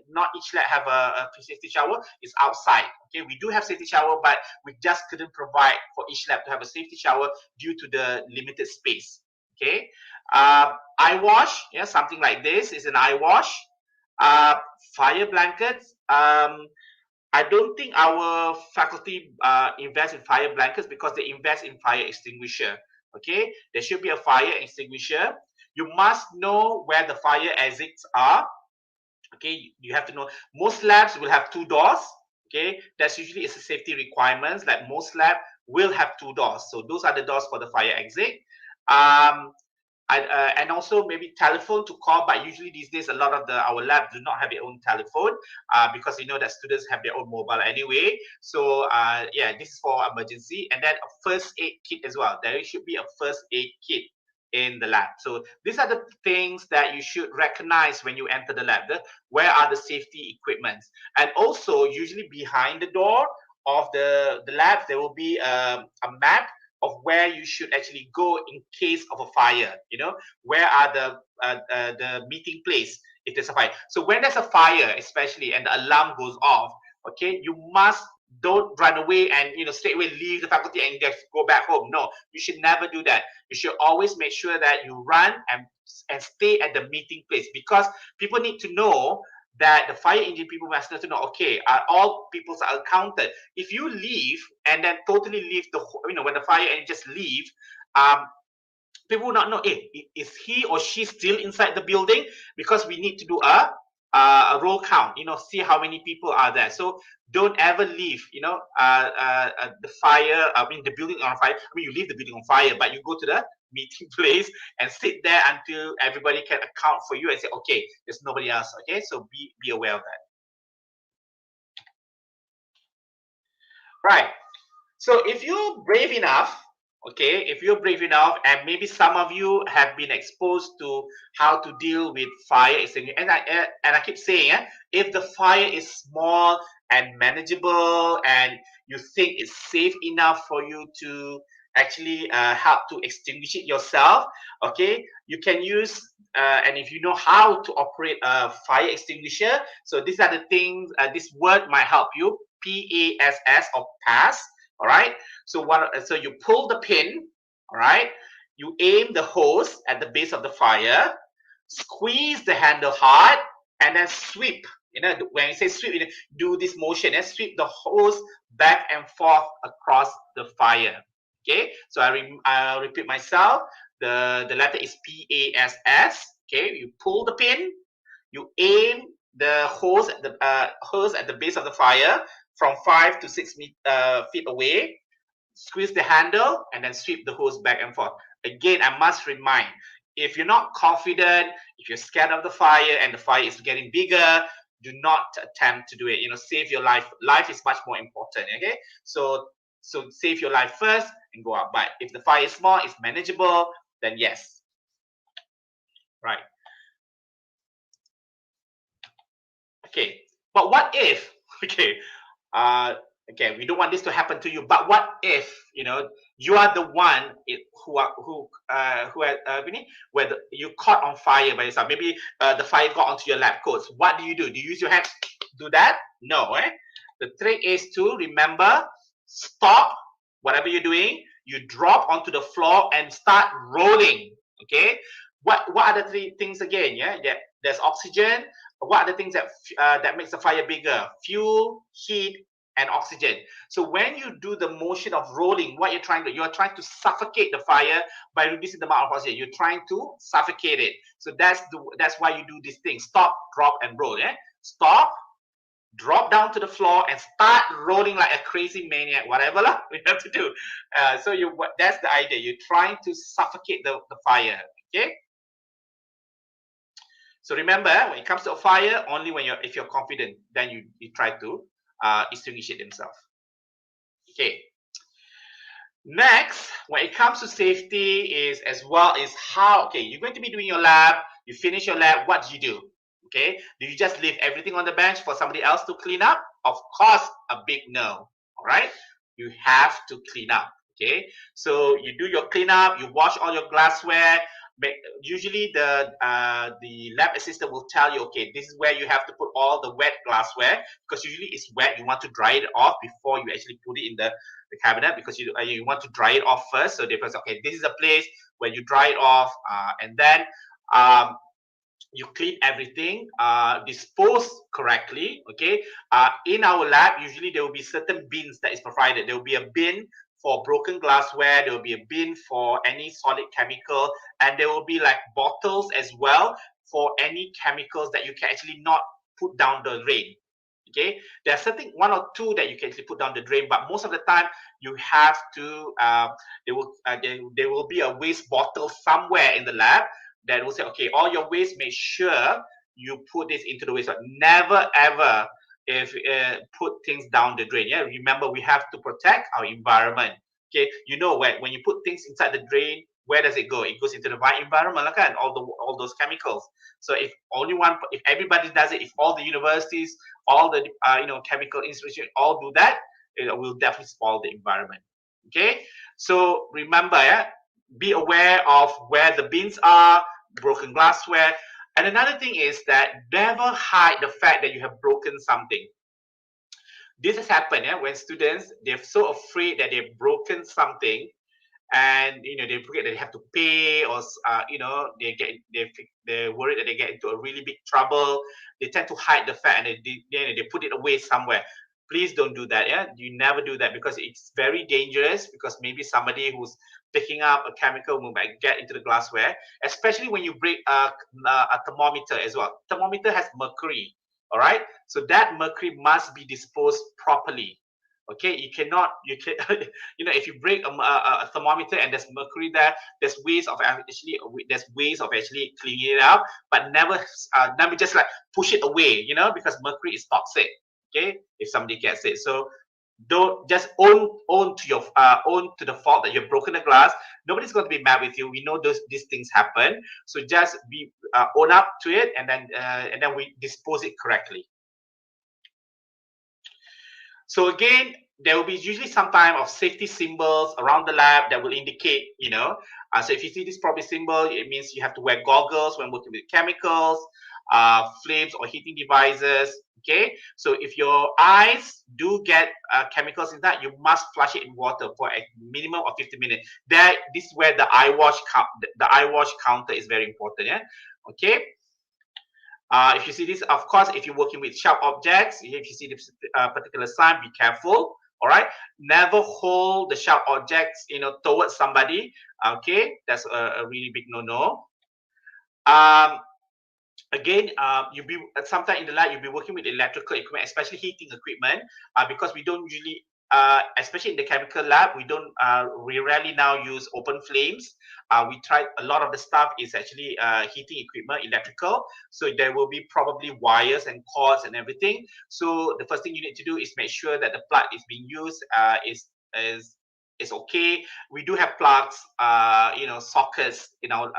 not each lab have a safety shower. It's outside. Okay, we do have safety shower, but we just couldn't provide for each lab to have a safety shower due to the limited space. Okay, eye wash, something like this is an eye wash. Fire blankets. I don't think our faculty invest in fire blankets, because they invest in fire extinguisher. Okay, there should be a fire extinguisher. You must know where the fire exits are. Okay, you have to know. Most labs will have 2 doors. Okay, that's usually a safety requirements. Like most lab will have 2 doors. So those are the doors for the fire exit. And also maybe telephone to call, but usually these days a lot of our labs do not have their own telephone, because that students have their own mobile anyway. So this is for emergency. And then a first aid kit as well. There should be a first aid kit in the lab. So these are the things that you should recognize when you enter the lab. Where are the safety equipments? And also, usually behind the door of the lab, there will be a map of where you should actually go in case of a fire. Where are the meeting place if there's a fire. So when there's a fire, especially, and the alarm goes off, okay, you don't run away and straight away leave the faculty and just go back home. No, you should never do that. You should always make sure that you run and stay at the meeting place, because people need to know that the fire engine people must need to know, okay, all people are counted. If you leave and then totally leave when the fire engine just leave, people will not know, hey, is he or she still inside the building? Because we need to do a a roll count, see how many people are there. So don't ever leave, the fire, the building on fire. You leave the building on fire, but you go to the meeting place and sit there until everybody can account for you and say, okay, there's nobody else. Okay, so be aware of that. Right. So if you're brave enough, and maybe some of you have been exposed to how to deal with fire extinguisher, and I keep saying, if the fire is small and manageable, and you think it's safe enough for you to actually help to extinguish it yourself, okay, you can use, and if you know how to operate a fire extinguisher, so these are the things, this word might help you, PASS, or pass. All right. So you pull the pin. All right. You aim the hose at the base of the fire, squeeze the handle hard, and then sweep. When you say sweep, do this motion and sweep the hose back and forth across the fire. Okay. So I'll repeat myself. The letter is PASS. Okay. You pull the pin. You aim the hose at the base of the fire from 5 to 6 feet away, squeeze the handle, and then sweep the hose back and forth. Again, I must remind, if you're not confident, if you're scared of the fire and the fire is getting bigger, do not attempt to do it. Save your life. Life is much more important, okay? So save your life first and go up. But if the fire is small, it's manageable, then yes. Right. Okay, but what if, we don't want this to happen to you, but what if, you are the one where you caught on fire by yourself? Maybe the fire got onto your lab coats. What do? Do you use your hands? Do that? No, The trick is to remember, stop whatever you're doing, you drop onto the floor and start rolling, okay? What are the three things again? There's oxygen. What are the things that makes the fire bigger? Fuel, heat, and oxygen. So when you do the motion of rolling, what you're trying to suffocate the fire by reducing the amount of oxygen. You're trying to suffocate it. So that's why you do this thing. Stop, drop, and roll. Stop, drop down to the floor, and start rolling like a crazy maniac. Whatever we have to do. That's the idea. You're trying to suffocate the fire. Okay. So remember, when it comes to a fire, only if you're confident, then you try to extinguish it themselves. Okay. Next, when it comes to safety, is how, you're going to be doing your lab, you finish your lab, what do? Okay. Do you just leave everything on the bench for somebody else to clean up? Of course, a big no. All right. You have to clean up. Okay. So you do your cleanup, you wash all your glassware. Usually the lab assistant will tell you, okay, this is where you have to put all the wet glassware, because usually it's wet. You want to dry it off before you actually put it in the cabinet, because you want to dry it off first. So they say, okay, this is a place where you dry it off, and then you clean everything, dispose correctly. Okay. In our lab, usually there will be certain bins that is provided. There will be a bin for broken glassware, there will be a bin for any solid chemical, and there will be like bottles as well for any chemicals that you can actually not put down the drain. Okay, there's certain one or two that you can actually put down the drain, but most of the time you have to. There will be a waste bottle somewhere in the lab that will say, okay, all your waste, make sure you put this into the waste. Never ever put things down the drain. Remember, we have to protect our environment. Okay, when you put things inside the drain, where does it go? It goes into the environment, okay, and all those chemicals. So if everybody does it, if all the universities, all the chemical institutions all do that, it will definitely spoil the environment. Okay, so remember, be aware of where the bins are, broken glassware. And another thing is that never hide the fact that you have broken something. This has happened when students, they're so afraid that they've broken something, and they forget that they have to pay, or they're worried that they get into a really big trouble. They tend to hide the fact, and they put it away somewhere. Please don't do that. Yeah, you never do that because it's very dangerous. Because maybe somebody who's picking up a chemical might get into the glassware, especially when you break a thermometer as well. Thermometer has mercury. All right, so that mercury must be disposed properly. Okay, you can if you break a thermometer and there's mercury there, there's ways of actually cleaning it out, but never just like push it away, because mercury is toxic. Okay, if somebody gets it, so don't just own to the fault that you've broken the glass. Nobody's going to be mad with you. We know these things happen, so just be own up to it, and then we dispose it correctly. So again, there will be usually some type of safety symbols around the lab that will indicate, so if you see this probably symbol, it means you have to wear goggles when working with chemicals, flames or heating devices. Okay, so if your eyes do get chemicals in that, you must flush it in water for a minimum of 50 minutes. This is where the eye wash counter is very important. Yeah. Okay. If you see this, of course, if you're working with sharp objects, if you see this particular sign, be careful. All right, never hold the sharp objects, towards somebody. Okay, that's a really big no-no. Again, sometime in the lab you'll be working with electrical equipment, especially heating equipment, because we don't usually, especially in the chemical lab, we rarely now use open flames. We tried a lot of the stuff is actually heating equipment, electrical, so there will be probably wires and cords and everything. So the first thing you need to do is make sure that the plug is being used is okay. We do have plugs, sockets in our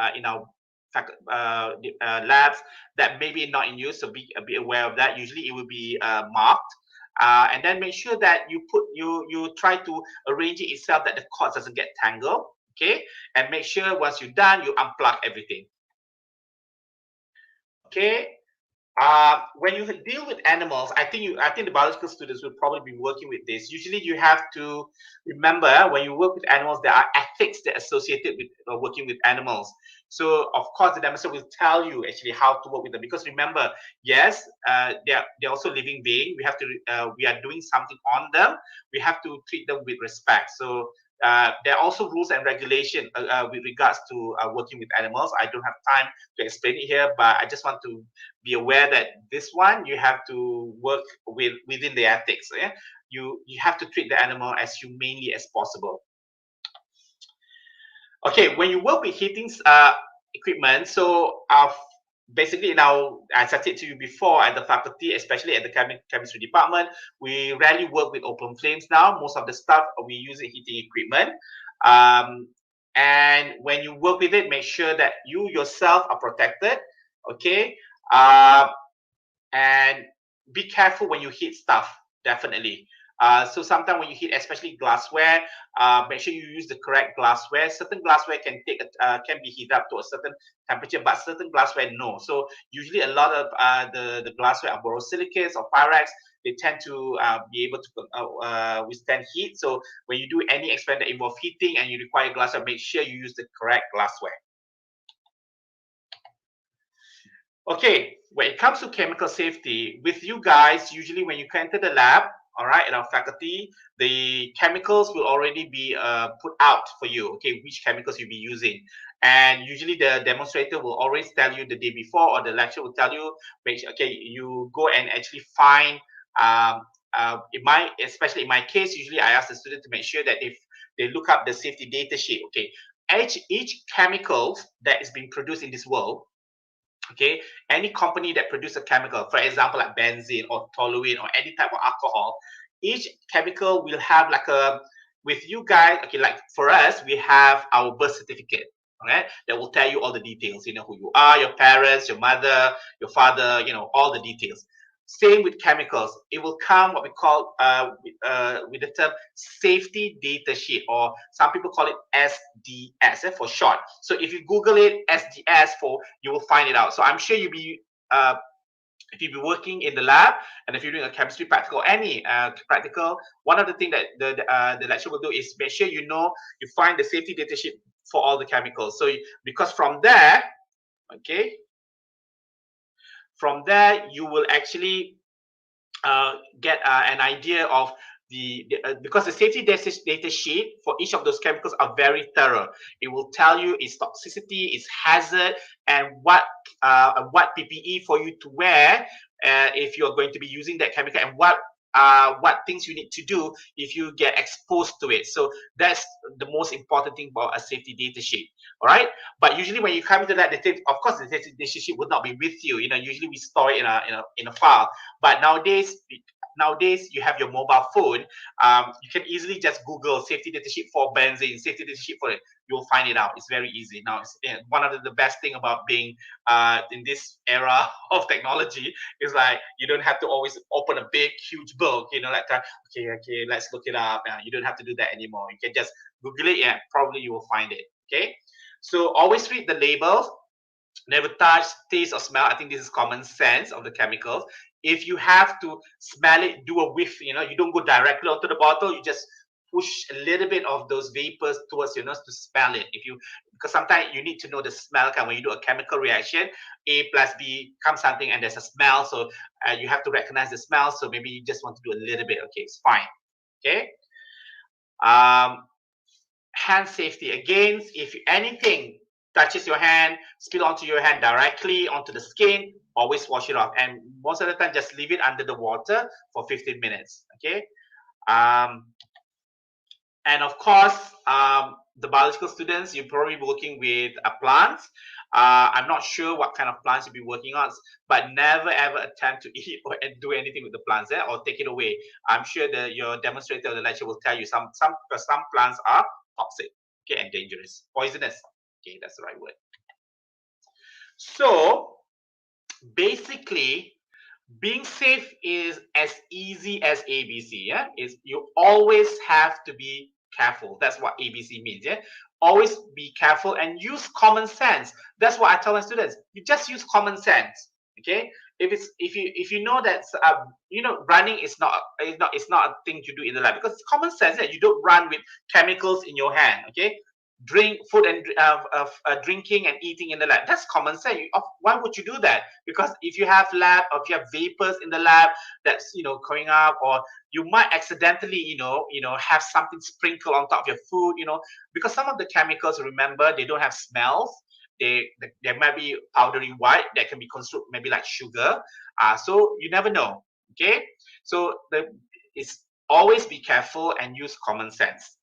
labs that maybe not in use, so be aware of that. Usually it will be marked, and then make sure that you try to arrange it itself that the cords doesn't get tangled. Okay, and make sure once you're done, you unplug everything. Okay. When you deal with animals, I think the biological students will probably be working with this. Usually, you have to remember when you work with animals, there are ethics that are associated with working with animals. So, of course, the demonstrator will tell you actually how to work with them. Because remember, yes, they're also living beings. We are doing something on them. We have to treat them with respect. So. There are also rules and regulations with regards to working with animals. I don't have time to explain it here, but I just want to be aware that this one you have to work within the ethics. Yeah? You have to treat the animal as humanely as possible. Okay, when you work with heating equipment, so basically now, as I said to you before, at the faculty, especially at the chemistry department, we rarely work with open flames now. Most of the stuff we use in heating equipment. And when you work with it, make sure that you yourself are protected. Okay. And be careful when you heat stuff, definitely. So sometimes when you heat, especially glassware, make sure you use the correct glassware. Certain glassware can be heated up to a certain temperature, but certain glassware no. So usually a lot of the glassware are borosilicates or pyrex. They tend to be able to withstand heat. So when you do any experiment that involves heating and you require glassware, make sure you use the correct glassware. Okay, when it comes to chemical safety, with you guys, usually when you enter the lab, all right, in our faculty, the chemicals will already be put out for you, okay, which chemicals you'll be using. And usually the demonstrator will always tell you the day before, or the lecturer will tell you, okay, you go and actually find, especially in my case, usually I ask the student to make sure that if they look up the safety data sheet, okay, each chemical that is being produced in this world, okay, any company that produces a chemical, for example, like benzene or toluene or any type of alcohol, each chemical will have with you guys, okay, like for us, we have our birth certificate, all right, that will tell you all the details, who you are, your parents, your mother, your father, all the details. Same with chemicals. It will come what we call with the term safety data sheet, or some people call it SDS for short. So if you Google it, SDS you will find it out. So I'm sure if you'll be working in the lab, and if you're doing a chemistry practical, any practical, one of the things that the lecturer will do is make sure you find the safety data sheet for all the chemicals. So because from there, okay, from there you will actually get an idea of because the safety data sheet for each of those chemicals are very thorough. It will tell you its toxicity, its hazard, and what PPE for you to wear if you're going to be using that chemical, and what things you need to do if you get exposed to it. So that's the most important thing about a safety data sheet. All right. But usually when you come into that, of course, the safety data sheet will not be with you. Usually we store it in a file. But nowadays you have your mobile phone. You can easily just Google safety data sheet for benzene, safety data sheet for it. You'll find it out. It's very easy. Now, it's one of the best thing about being in this era of technology is like you don't have to always open a big, huge book. Okay, let's look it up. You don't have to do that anymore. You can just Google it, and probably you will find it. Okay, so always read the labels. Never touch, taste, or smell. I think this is common sense of the chemicals. If you have to smell it, do a whiff. You don't go directly onto the bottle. You just push a little bit of those vapors towards your nose to smell it. Because sometimes you need to know the smell. When you do a chemical reaction, A plus B comes something and there's a smell. So you have to recognize the smell. So maybe you just want to do a little bit. Okay, it's fine. Okay. Hand safety. Again, if anything touches your hand, spill onto your hand directly onto the skin, always wash it off. And most of the time, just leave it under the water for 15 minutes. Okay. And of course, the biological students, you're probably working with plants. I'm not sure what kind of plants you'll be working on, but never ever attempt to eat or do anything with the plants or take it away. I'm sure that your demonstrator or the lecturer will tell you some plants are toxic, okay, and dangerous, poisonous. Okay, that's the right word. So basically, being safe is as easy as ABC. Yeah, you always have to be careful. That's what ABC means. Yeah, always be careful and use common sense. That's what I tell my students. You just use common sense. Okay, if you know that running is not a thing to do in the lab, because it's common sense that you don't run with chemicals in your hand. Okay, drink food and drinking and eating in the lab, that's common sense. Why would you do that? Because if you have lab, or if you have vapors in the lab that's going up, or you might accidentally have something sprinkled on top of your food, because some of the chemicals, remember, they don't have smells. They might be powdery white that can be consumed, maybe like sugar. So you never know. Okay, so it's always be careful and use common sense.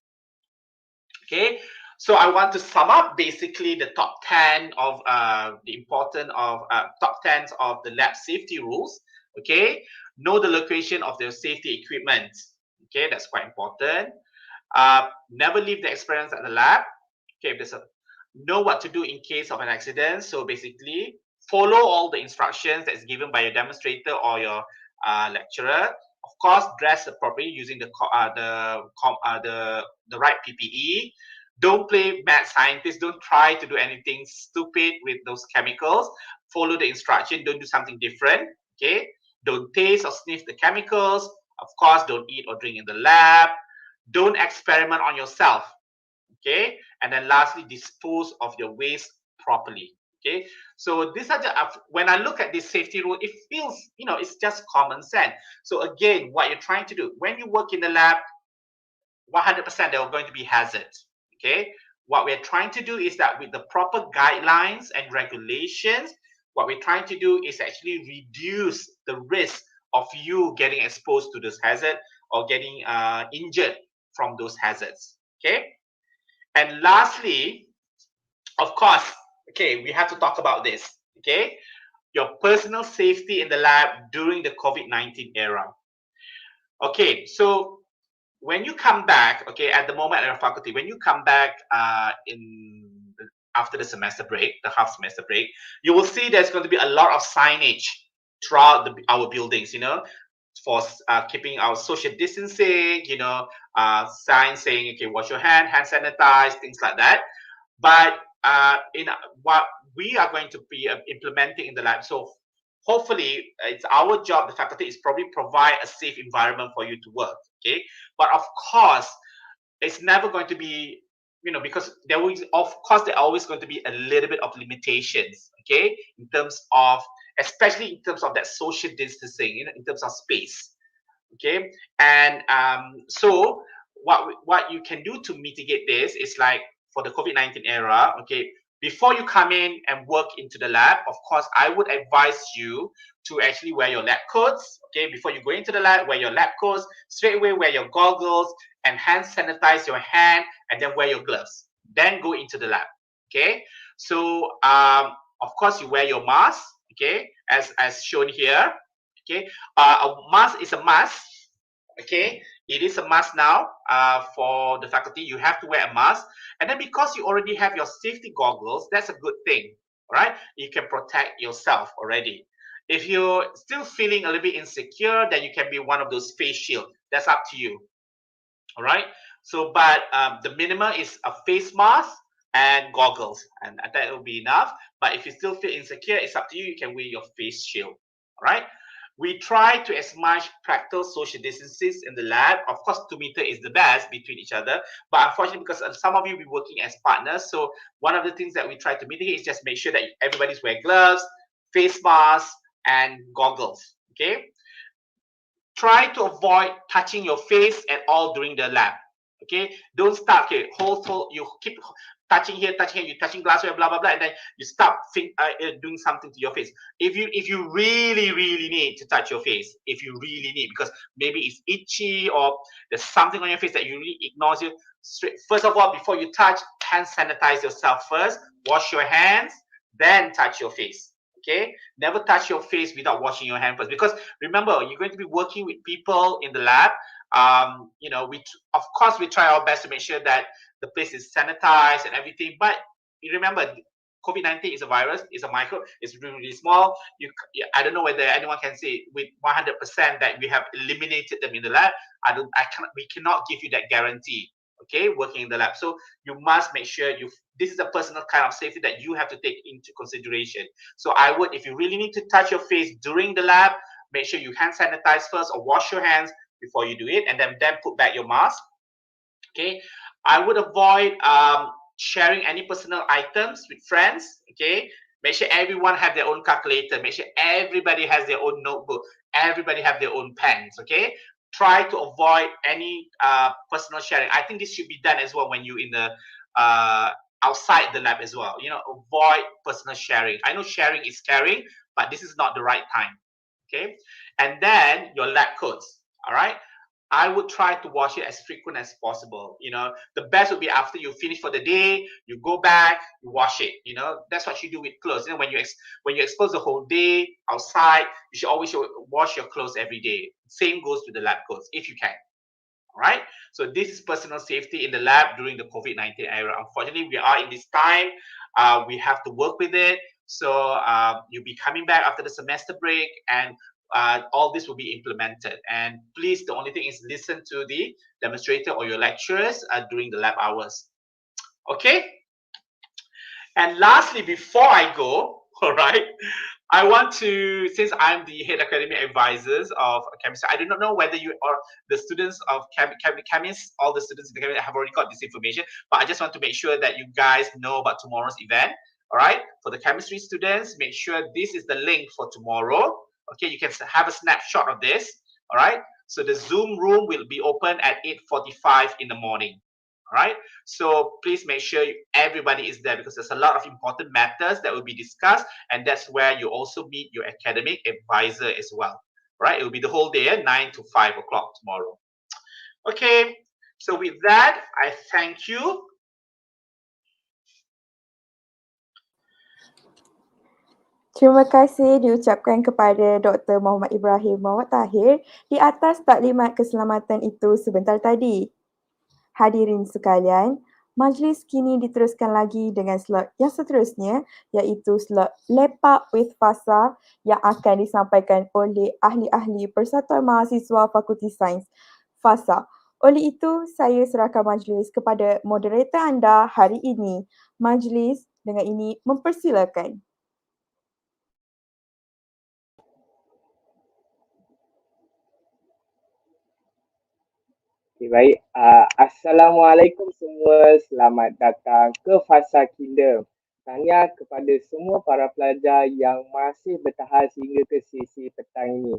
Okay, so I want to sum up basically the top 10 of the important of top 10 of the lab safety rules. Okay, know the location of the safety equipment. Okay, that's quite important. Never leave the experience at the lab. Okay, know what to do in case of an accident. So basically, follow all the instructions that's given by your demonstrator or your lecturer. Of course, dress appropriately using the right PPE. Don't play mad scientist. Don't try to do anything stupid with those chemicals. Follow the instruction. Don't do something different. Okay. Don't taste or sniff the chemicals. Of course, don't eat or drink in the lab. Don't experiment on yourself. Okay. And then lastly, dispose of your waste properly. Okay. So these are when I look at this safety rule, it feels, it's just common sense. So again, what you're trying to do when you work in the lab, 100% there are going to be hazards. Okay. What we're trying to do is that with the proper guidelines and regulations, what we're trying to do is actually reduce the risk of you getting exposed to this hazard or getting injured from those hazards. Okay. And lastly, of course, okay, we have to talk about this. Okay. Your personal safety in the lab during the COVID-19 era. Okay. So when you come back, okay, at the moment at our faculty, when you come back after the semester break, the half semester break, you will see there's going to be a lot of signage throughout our buildings, for keeping our social distancing, signs saying, okay, wash your hand sanitize, things like that. But in what we are going to be implementing in the lab, so hopefully it's our job, the faculty, is probably provide a safe environment for you to work. Okay, but of course, it's never going to be, because there are always going to be a little bit of limitations. Okay, in terms of especially in terms of that social distancing, in terms of space. Okay, and so what you can do to mitigate this is like for the COVID-19 era. Okay, before you come in and work into the lab, of course, I would advise you to actually wear your lab coats. Okay, before you go into the lab, wear your lab coats. Straight away, wear your goggles and hand sanitize your hand, and then wear your gloves. Then go into the lab. Okay, so of course, you wear your mask. Okay, as shown here. Okay, a mask is a must. Okay, it is a must now for the faculty. You have to wear a mask, and then because you already have your safety goggles, that's a good thing. All right, you can protect yourself already. If you're still feeling a little bit insecure, then you can be one of those face shield. That's up to you. All right. So, but the minimum is a face mask and goggles, and that will be enough. But if you still feel insecure, it's up to you. You can wear your face shield. All right. We try to as much practical social distances in the lab. Of course, 2 meter is the best between each other. But unfortunately, because some of you will be working as partners, so one of the things that we try to mitigate is just make sure that everybody's wearing gloves, face masks, and goggles. Okay. Try to avoid touching your face at all during the lab. Okay, don't start. Okay, hold, you keep touching here, you're touching glassware, blah blah blah, and then you start doing something to your face. If you really need to touch your face, if you really need, because maybe it's itchy or there's something on your face that you really ignores you. First of all, before you touch, hand sanitize yourself first. Wash your hands, then touch your face. Okay, never touch your face without washing your hand first, because remember, you're going to be working with people in the lab. You know, of course we try our best to make sure that the place is sanitized and everything, but you remember, COVID-19 is a virus, it's a micro, it's really, really small. I don't know whether anyone can say with 100% that we have eliminated them in the lab. We cannot give you that guarantee. Okay, working in the lab. So you must make sure this is a personal kind of safety that you have to take into consideration. So I would, if you really need to touch your face during the lab, make sure you hand sanitize first or wash your hands before you do it, and then put back your mask. Okay, I would avoid sharing any personal items with friends. Okay, make sure everyone have their own calculator. Make sure everybody has their own notebook. Everybody have their own pens. Okay, try to avoid any personal sharing. I think this should be done as well when you're in the outside the lab as well. You know, avoid personal sharing. I know sharing is caring, but this is not the right time. Okay, and then your lab coats. All right, I would try to wash it as frequent as possible. You know, the best would be after you finish for the day, you go back, you wash it. You know, that's what you do with clothes. You know, when you expose the whole day outside, you should always wash your clothes every day. Same goes to the lab coats if you can. All right. So this is personal safety in the lab during the COVID-19 era. Unfortunately, we are in this time. We have to work with it. So you'll be coming back after the semester break, and all this will be implemented. And please, the only thing is listen to the demonstrator or your lecturers during the lab hours. Okay. And lastly, before I go, all right, I want to, since I'm the head academic advisors of chemistry, I do not know whether you or the students of chemists, all the students in the chemistry have already got this information, but I just want to make sure that you guys know about tomorrow's event. All right, for the chemistry students, make sure this is the link for tomorrow. Okay, you can have a snapshot of this. All right, so the Zoom room will be open at 8:45 in the morning. All right, so please make sure everybody is there, because there's a lot of important matters that will be discussed, and that's where you also meet your academic advisor as well. Right, it will be the whole day, 9 to 5 o'clock tomorrow. Okay, so with that, I thank you. Terima kasih diucapkan kepada Dr. Muhammad Ibrahim Muhammad Tahir di atas taklimat keselamatan itu sebentar tadi. Hadirin sekalian, majlis kini diteruskan lagi dengan slot yang seterusnya, iaitu slot Lepak with FaSSA yang akan disampaikan oleh ahli-ahli Persatuan Mahasiswa Fakulti Sains, FaSSA. Oleh itu, saya serahkan majlis kepada moderator anda hari ini. Majlis dengan ini mempersilakan. Okay, baik. Assalamualaikum semua. Selamat datang ke FaSSA Kingdom. Tahniah kepada semua para pelajar yang masih bertahan sehingga ke sesi petang ini.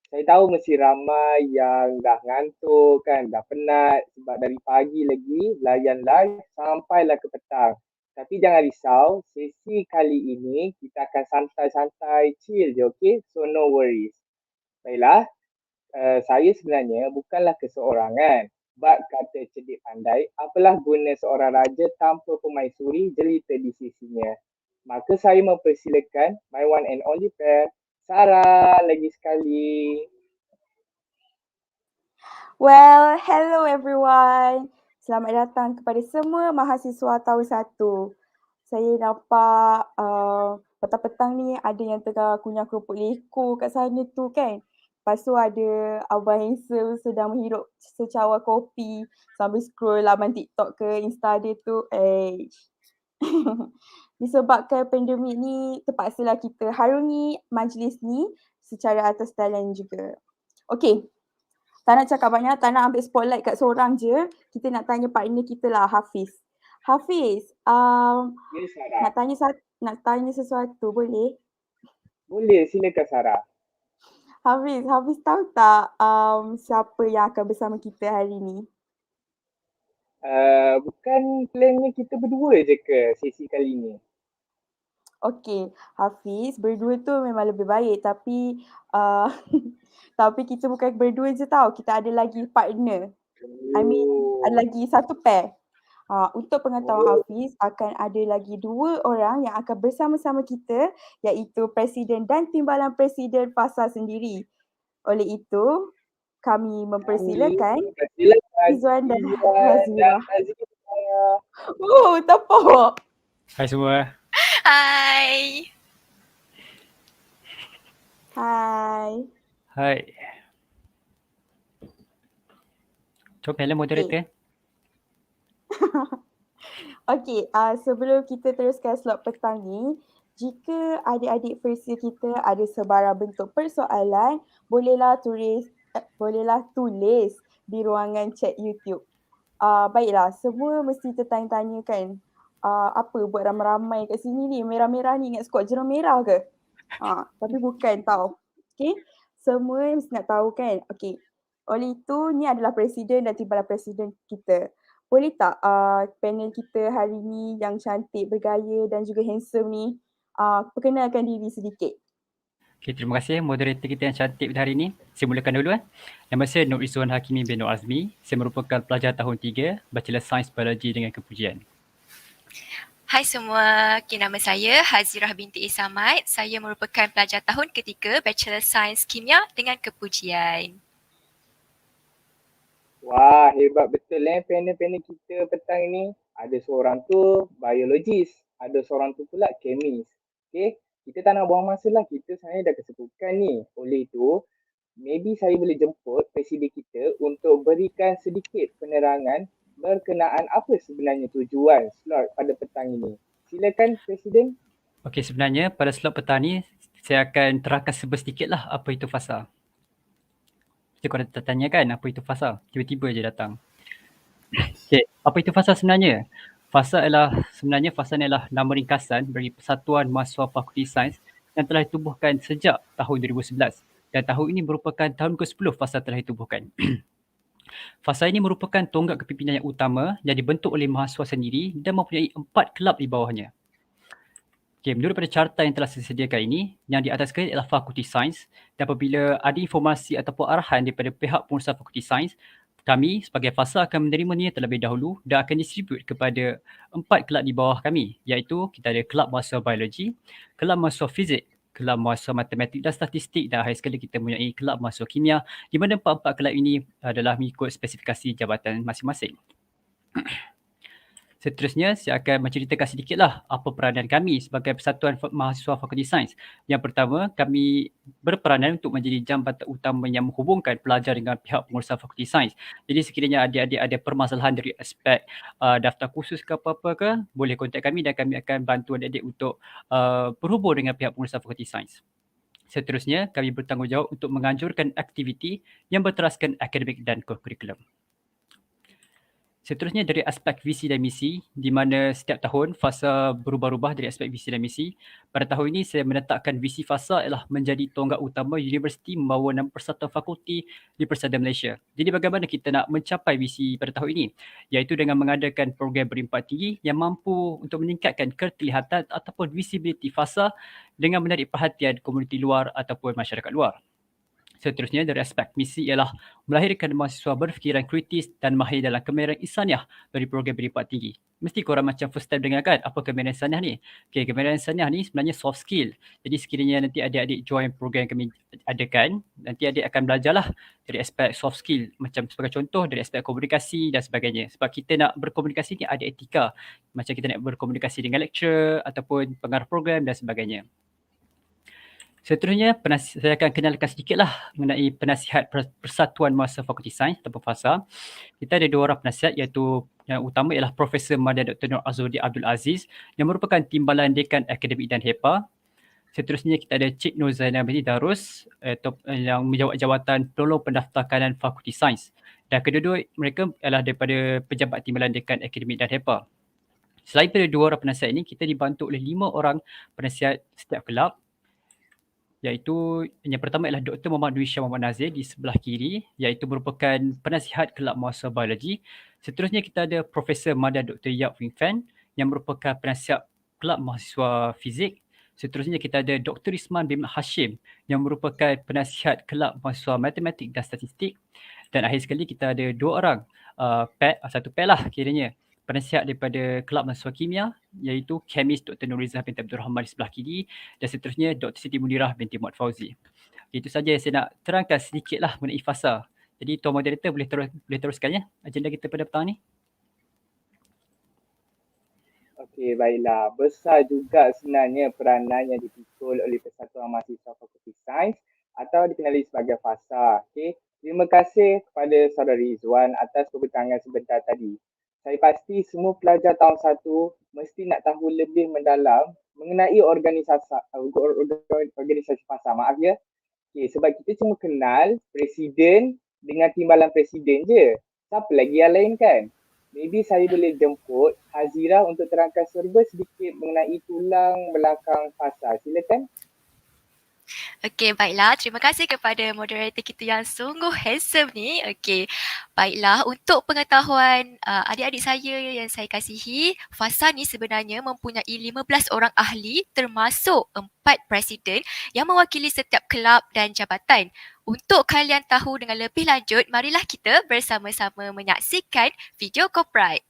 Saya tahu mesti ramai yang dah ngantuk kan, dah penat sebab dari pagi lagi layan live sampailah ke petang. Tapi jangan risau, sesi kali ini kita akan santai-santai chill je, okay? So no worries. Baiklah, saya sebenarnya bukanlah keseorangan. Bab kata cerdik pandai, apalah guna seorang raja tanpa pemaisuri jelita di sisinya. Maka saya mempersilakan my one and only pair, Sarah lagi sekali. Well, hello everyone. Selamat datang kepada semua mahasiswa tahun 1. Saya nampak petang-petang ni ada yang tengah kunyah keropok leko kat sana tu kan. Lepas tu ada Abang Hansel sedang menghirup secawar kopi sambil scroll laman TikTok ke Insta dia tu. Disebabkan pandemik ni, terpaksalah kita harungi majlis ni secara atas talian juga. Okay, tak nak cakap banyak, tak nak ambil spotlight kat seorang je. Kita nak tanya partner kita lah, Hafiz. Hafiz, Ya, Sarah. nak tanya sesuatu, boleh? Boleh, silakan Sarah. Hafiz tahu tak siapa yang akan bersama kita hari ni? Bukan plannya kita berdua je ke sesi kali ni? Okey, Hafiz, berdua tu memang lebih baik tapi tapi kita bukan berdua je tau, kita ada lagi partner. Ada lagi satu pair. Untuk pengetahuan Hafiz, akan ada lagi 2 orang yang akan bersama-sama kita iaitu Presiden dan Timbalan Presiden FaSSA sendiri. Oleh itu, kami mempersilakan Izzuan dan Hazira. Tepuk. Hai semua. Hai. Hai. Hai. Jom hello moderator. Okey, sebelum kita teruskan slot petang ni, jika adik-adik first year kita ada sebarang bentuk persoalan, bolehlah tulis di ruangan chat YouTube. Baiklah, semua mesti tertanya-tanya kan, apa buat ramai-ramai kat sini ni, merah-merah ni ingat skot jerung merah ke? Tapi bukan tau. Okay, semua mesti nak tahu kan. Okay, oleh itu ni adalah presiden dan timbalan presiden kita. Boleh tak panel kita hari ni yang cantik, bergaya dan juga handsome ni perkenalkan diri sedikit? Okay, terima kasih moderator kita yang cantik pada hari ini. Saya mulakan dulu. Nama saya Nur Izzuan Hakimi bin Nur Azmi. Saya merupakan pelajar tahun 3, Bachelor Sains Biologi dengan kepujian. Hai semua, nama saya Hazirah binti Isamat. Saya merupakan pelajar tahun ketiga Bachelor Sains Kimia dengan kepujian. Wah, hebat betul panel-panel kita petang ni. Ada seorang tu biologis, ada seorang tu pula kemis. Okay, kita tak nak buang masa lah, kita sebenarnya dah kesepukan ni. Oleh itu, maybe saya boleh jemput presiden kita untuk berikan sedikit penerangan berkenaan apa sebenarnya tujuan slot pada petang ini. Silakan Presiden. Okey, sebenarnya pada slot petang ni saya akan terangkan sedikit lah apa itu FaSSA. Kita korang tertanya kan apa itu FaSSA? Tiba-tiba je datang. Okey, apa itu FaSSA sebenarnya? FaSSA adalah nama ringkasan bagi Persatuan Mahasiswa Fakulti Sains yang telah ditubuhkan sejak tahun 2011 dan tahun ini merupakan tahun ke-10 FaSSA telah ditubuhkan. FaSSA ini merupakan tonggak kepimpinan yang utama yang dibentuk oleh mahasiswa sendiri dan mempunyai 4 kelab di bawahnya. Okay, menurut pada carta yang telah saya sediakan ini, yang di atas sekali adalah Fakulti Sains dan apabila ada informasi ataupun arahan daripada pihak pengurusan Fakulti Sains, kami sebagai FaSSA akan menerimanya terlebih dahulu dan akan distribute kepada 4 kelab di bawah kami, iaitu kita ada kelab mahasiswa biologi, kelab mahasiswa fizik, kelab mahasiswa matematik dan statistik dan akhir sekali kita mempunyai kelab mahasiswa kimia di mana 4 kelab ini adalah mengikut spesifikasi jabatan masing-masing. Seterusnya, saya akan menceritakan sedikitlah apa peranan kami sebagai Persatuan Mahasiswa Fakulti Sains. Yang pertama, kami berperanan untuk menjadi jambatan utama yang menghubungkan pelajar dengan pihak pengurusan Fakulti Sains. Jadi sekiranya adik-adik ada permasalahan dari aspek daftar kursus ke apa-apa ke, boleh kontak kami dan kami akan bantu adik-adik untuk berhubung dengan pihak pengurusan Fakulti Sains. Seterusnya, kami bertanggungjawab untuk menganjurkan aktiviti yang berteraskan akademik dan kurikulum. Seterusnya dari aspek visi dan misi, di mana setiap tahun FaSSA berubah-ubah dari aspek visi dan misi. Pada tahun ini saya menetapkan visi FaSSA ialah menjadi tonggak utama universiti membawa nama Persatuan Fakulti di Persada Malaysia. Jadi bagaimana kita nak mencapai visi pada tahun ini? Iaitu dengan mengadakan program berimpak tinggi yang mampu untuk meningkatkan keterlihatan ataupun visibiliti FaSSA dengan menarik perhatian komuniti luar ataupun masyarakat luar. Seterusnya dari aspek misi ialah melahirkan mahasiswa berfikiran kritis dan mahir dalam kemahiran insaniah dari program berimpak tinggi. Mesti korang macam first time dengar kan apa kemahiran insaniah ni? Okay, kemahiran insaniah ni sebenarnya soft skill. Jadi sekiranya nanti adik-adik join program kami adakan, nanti adik akan belajarlah dari aspek soft skill. Macam sebagai contoh dari aspek komunikasi dan sebagainya. Sebab kita nak berkomunikasi ni ada etika. Macam kita nak berkomunikasi dengan lecturer ataupun pengarah program dan sebagainya. Seterusnya, saya akan kenalkan sedikitlah mengenai penasihat Persatuan Mahasiswa Fakulti Sains ataupun FaSSA. Kita ada 2 orang penasihat iaitu yang utama ialah Profesor Madya Dr. Nur Azudi Abdul Aziz yang merupakan Timbalan Dekan Akademik dan HEPA. Seterusnya kita ada Cik Nur Zainal binti Darus yang menjawat jawatan Penolong Pendaftaran Fakulti Sains. Dan kedua-dua mereka adalah daripada Pejabat Timbalan Dekan Akademik dan HEPA. Selain daripada 2 orang penasihat ini, kita dibantu oleh 5 orang penasihat setiap kelab. Iaitu yang pertama ialah Dr. Muhammad Dwi Syah Muhammad Nazir di sebelah kiri, iaitu merupakan penasihat kelab mahasiswa biologi. Seterusnya kita ada Profesor Madya Dr. Yap Wing Fan yang merupakan penasihat kelab mahasiswa fizik. Seterusnya kita ada Dr. Isman bin Hashim yang merupakan penasihat kelab mahasiswa matematik dan statistik. Dan akhir sekali kita ada 2 orang, satu pair lah kiranya, penasihat daripada kelab mahasiswa kimia iaitu kemis Dr. Nurizah binti Abdul Rahman di sebelah kiri dan seterusnya Dr. Siti Munirah binti Muhammad Fauzi. Itu saja yang saya nak terangkan sedikitlah mengenai FaSSA. Jadi tuan moderator boleh teruskan ya agenda kita pada petang ni. Okey, baiklah. Besar juga sebenarnya peranan yang dipikul oleh Persatuan Mahasiswa Fakulti Sains atau dikenali sebagai FaSSA. Okey, terima kasih kepada saudara Rizwan atas perbincangan sebentar tadi. Saya pasti semua pelajar tahun 1 mesti nak tahu lebih mendalam mengenai organisasi FaSSA. Maaf ya. Okay, sebab kita cuma kenal presiden dengan timbalan presiden je. Siapa lagi yang lain kan? Maybe saya boleh jemput Hazira untuk terangkan serba sedikit mengenai tulang belakang FaSSA. Silakan. Okey, baiklah. Terima kasih kepada moderator kita yang sungguh handsome ni. Okey, baiklah. Untuk pengetahuan adik-adik saya yang saya kasihi, FaSSA ni sebenarnya mempunyai 15 orang ahli termasuk 4 presiden yang mewakili setiap kelab dan jabatan. Untuk kalian tahu dengan lebih lanjut, marilah kita bersama-sama menyaksikan video copyright.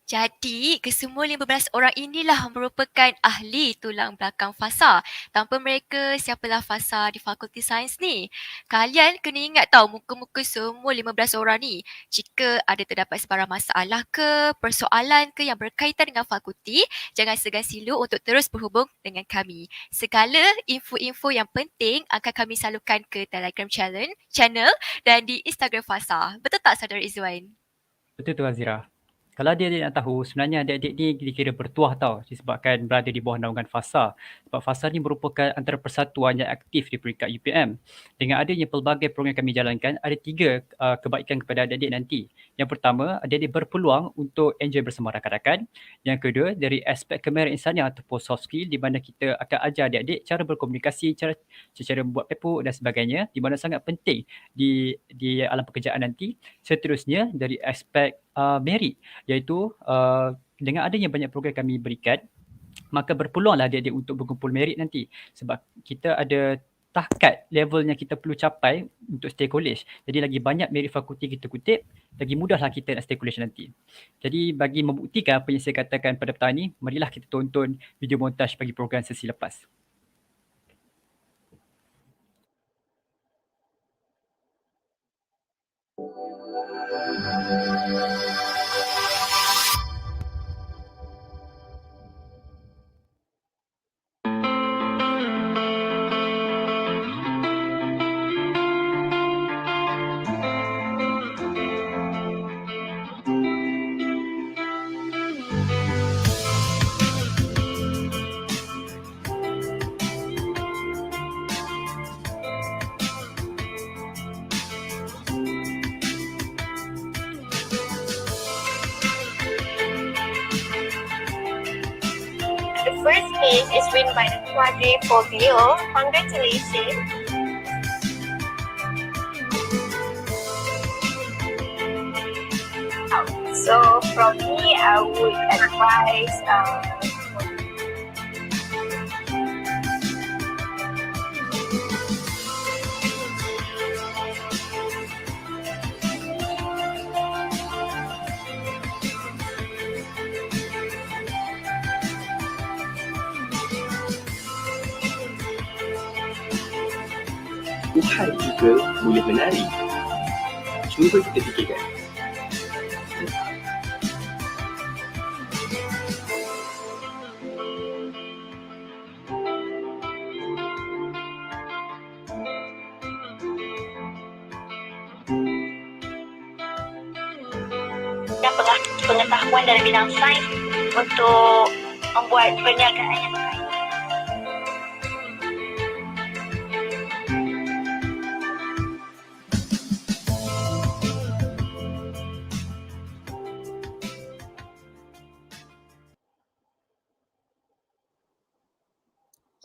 Jadi, kesemua 15 orang inilah merupakan ahli tulang belakang FaSSA. Tanpa mereka, siapalah FaSSA di Fakulti Sains ni? Kalian kena ingat tahu muka-muka semua 15 orang ni. Jika ada terdapat sebarang masalah ke, persoalan ke yang berkaitan dengan fakulti, jangan segan silu untuk terus berhubung dengan kami. Segala info-info yang penting akan kami salurkan ke Telegram channel dan di Instagram FaSSA. Betul tak, Saudara Izzuan? Betul tu Azira. Kalau adik-adik nak tahu, sebenarnya adik-adik ni dikira bertuah tau disebabkan berada di bawah naungan FaSSA. Sebab FaSSA ni merupakan antara persatuan yang aktif di peringkat UPM. Dengan adanya pelbagai program kami jalankan, ada 3 kebaikan kepada adik-adik nanti. Yang pertama, adik-adik berpeluang untuk enjoy bersama rakan-rakan. Yang kedua, dari aspek kemahiran insaniah ataupun soft skill di mana kita akan ajar adik-adik cara berkomunikasi, cara membuat paperwork dan sebagainya, di mana sangat penting di alam pekerjaan nanti. Seterusnya, dari aspek merit, iaitu dengan adanya banyak program kami berikan, maka berpeluanglah adik-adik untuk berkumpul merit nanti. Sebab kita ada takat level yang kita perlu capai untuk stay college. Jadi lagi banyak merit fakulti kita kutip, lagi mudahlah kita nak stay college nanti. Jadi bagi membuktikan apa yang saya katakan pada petang ni, marilah kita tonton video montaj bagi program sesi lepas. The first place is win by the quadrifoglio. Congratulations. So from me, I would advise Tuhan juga boleh menari. Cuba kita fikirkan. dan pengetahuan dalam bidang sains untuk membuat perniagaan yang baik.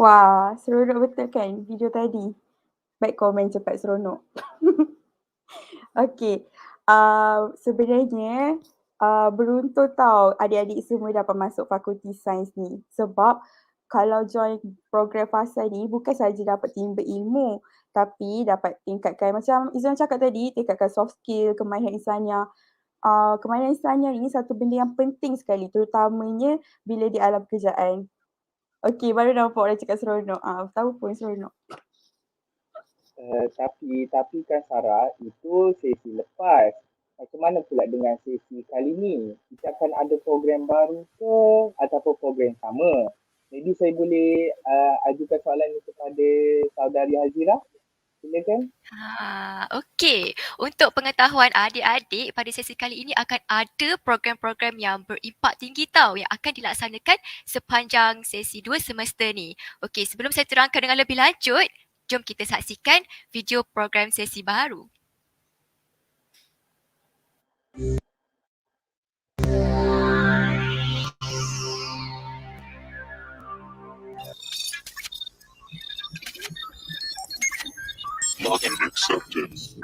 Wah, seronok betul kan video tadi. Baik komen cepat seronok. Okey, sebenarnya beruntung tau adik-adik semua dapat masuk Fakulti Sains ni. Sebab kalau join program FaSSA ni bukan saja dapat timba ilmu, tapi dapat tingkatkan macam Izzuan cakap tadi, tingkatkan soft skill, kemahiran insaniah. Kemahiran insaniah ni satu benda yang penting sekali, terutamanya bila di alam pekerjaan. Okey, baru nampak orang cakap seronok. Tahu pun seronok. Tapi kan Sarah, itu sesi lepas. Macam mana pula dengan sesi kali ni? Kita akan ada program baru ke ataupun program sama? Jadi saya boleh ajukan soalan ini kepada saudari Hazira. Silakan. Okey, untuk pengetahuan adik-adik, pada sesi kali ini akan ada program-program yang berimpak tinggi tau yang akan dilaksanakan sepanjang sesi 2 semester ni. Okey, sebelum saya terangkan dengan lebih lanjut, jom kita saksikan video program sesi baru. Modern acceptance.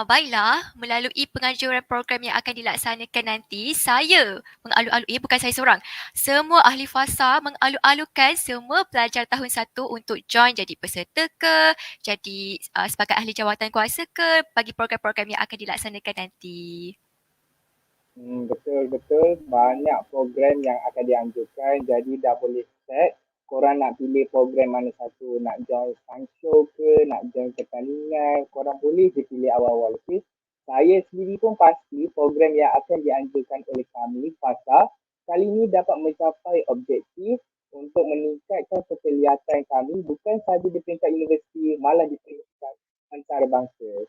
Baiklah, melalui penganjuran program yang akan dilaksanakan nanti, saya mengalu-alu, bukan saya seorang. Semua ahli FaSSA mengalu-alukan semua pelajar tahun 1 untuk join jadi peserta ke, jadi sebagai ahli jawatan kuasa ke, bagi program-program yang akan dilaksanakan nanti. Betul-betul banyak program yang akan dianjurkan, jadi dah boleh set. Korang nak pilih program mana satu, nak join science show ke, nak join pertandingan, korang boleh je pilih awal-awal. Okay? Saya sendiri pun pasti program yang akan dianjurkan oleh kami, FaSSA, kali ini dapat mencapai objektif untuk meningkatkan keterlihatan kami bukan sahaja di peringkat universiti, malah di peringkat antarabangsa.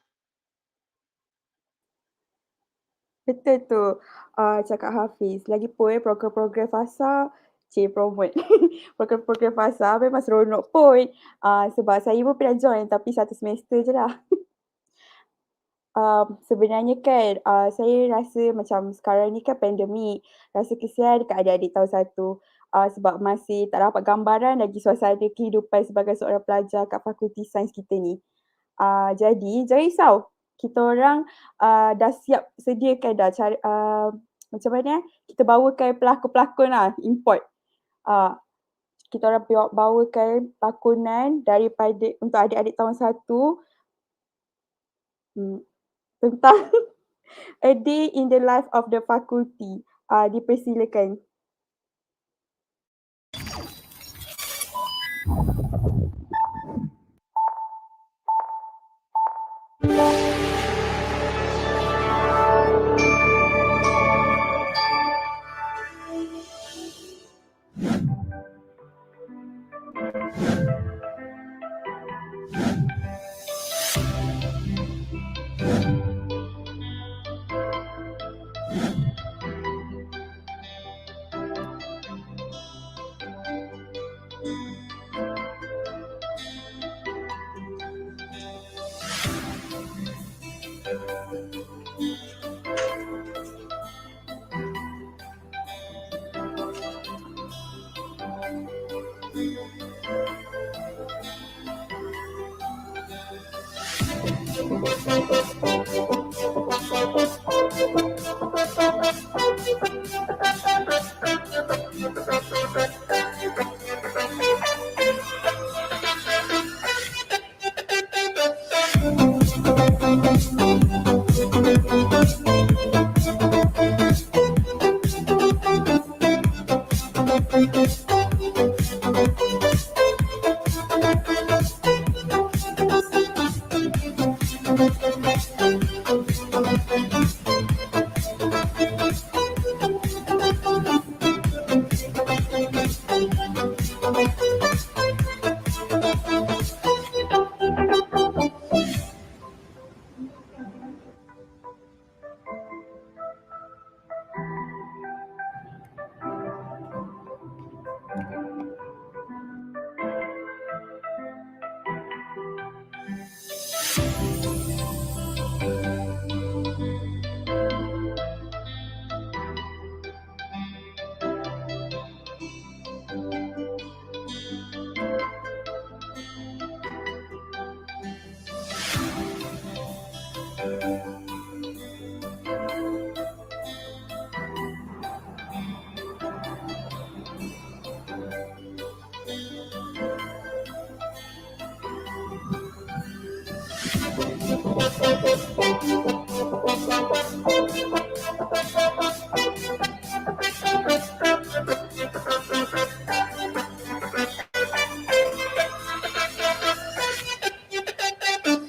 Betul tu cakap Hafiz. Lagipun program-program FaSSA promote program-program FaSSA memang seronok pun. Sebab saya pun pernah join tapi satu semester je lah. Sebenarnya kan saya rasa macam sekarang ni kan pandemik, rasa kesian dekat adik-adik tahun 1 sebab masih tak dapat gambaran lagi suasana kehidupan sebagai seorang pelajar kat Fakulti Sains kita ni. Jadi jangan risau, kita orang dah siap sediakan dah cara macam mana kita bawakan pelakon-pelakon lah, import. Kita orang bawakan lakonan daripada untuk adik-adik tahun 1 tentang A Day in the Life of the Faculty. Dipersilakan.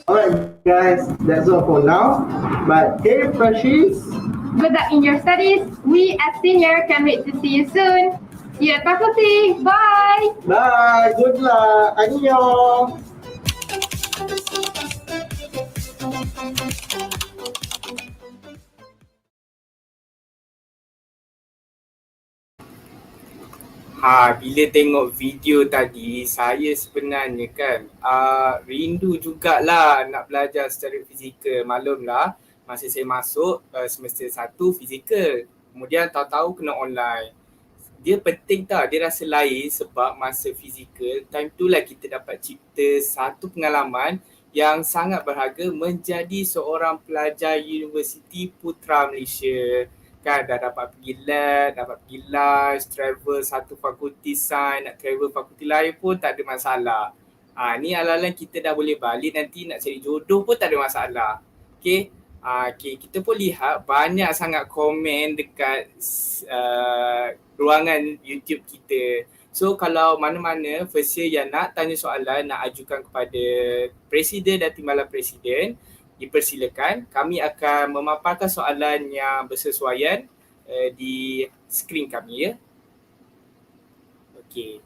Alright guys, that's all for now. But hey freshies, good luck in your studies. We as senior can wait to see you soon. See you at faculty. Bye. Bye. Good luck. Annyeong. Bila tengok video tadi, saya sebenarnya kan rindu jugalah nak belajar secara fizikal. Maklumlah, masa saya masuk semester 1 fizikal. Kemudian tahu-tahu kena online. Dia penting tak? Dia rasa lain sebab masa fizikal, time tu lah kita dapat cipta satu pengalaman yang sangat berharga menjadi seorang pelajar Universiti Putra Malaysia. Kan dah dapat pergi lab, dapat pergi lunch, travel satu fakulti sains, nak travel fakulti lain pun tak ada masalah. Ni ala-ala kita dah boleh balik, nanti nak cari jodoh pun tak ada masalah. Okay, kita pun lihat banyak sangat komen dekat ruangan YouTube kita. So kalau mana-mana first year yang nak tanya soalan, nak ajukan kepada Presiden dan Timbalan Presiden, dipersilakan. Kami akan memaparkan soalan yang bersesuaian di skrin kami ya. Okey.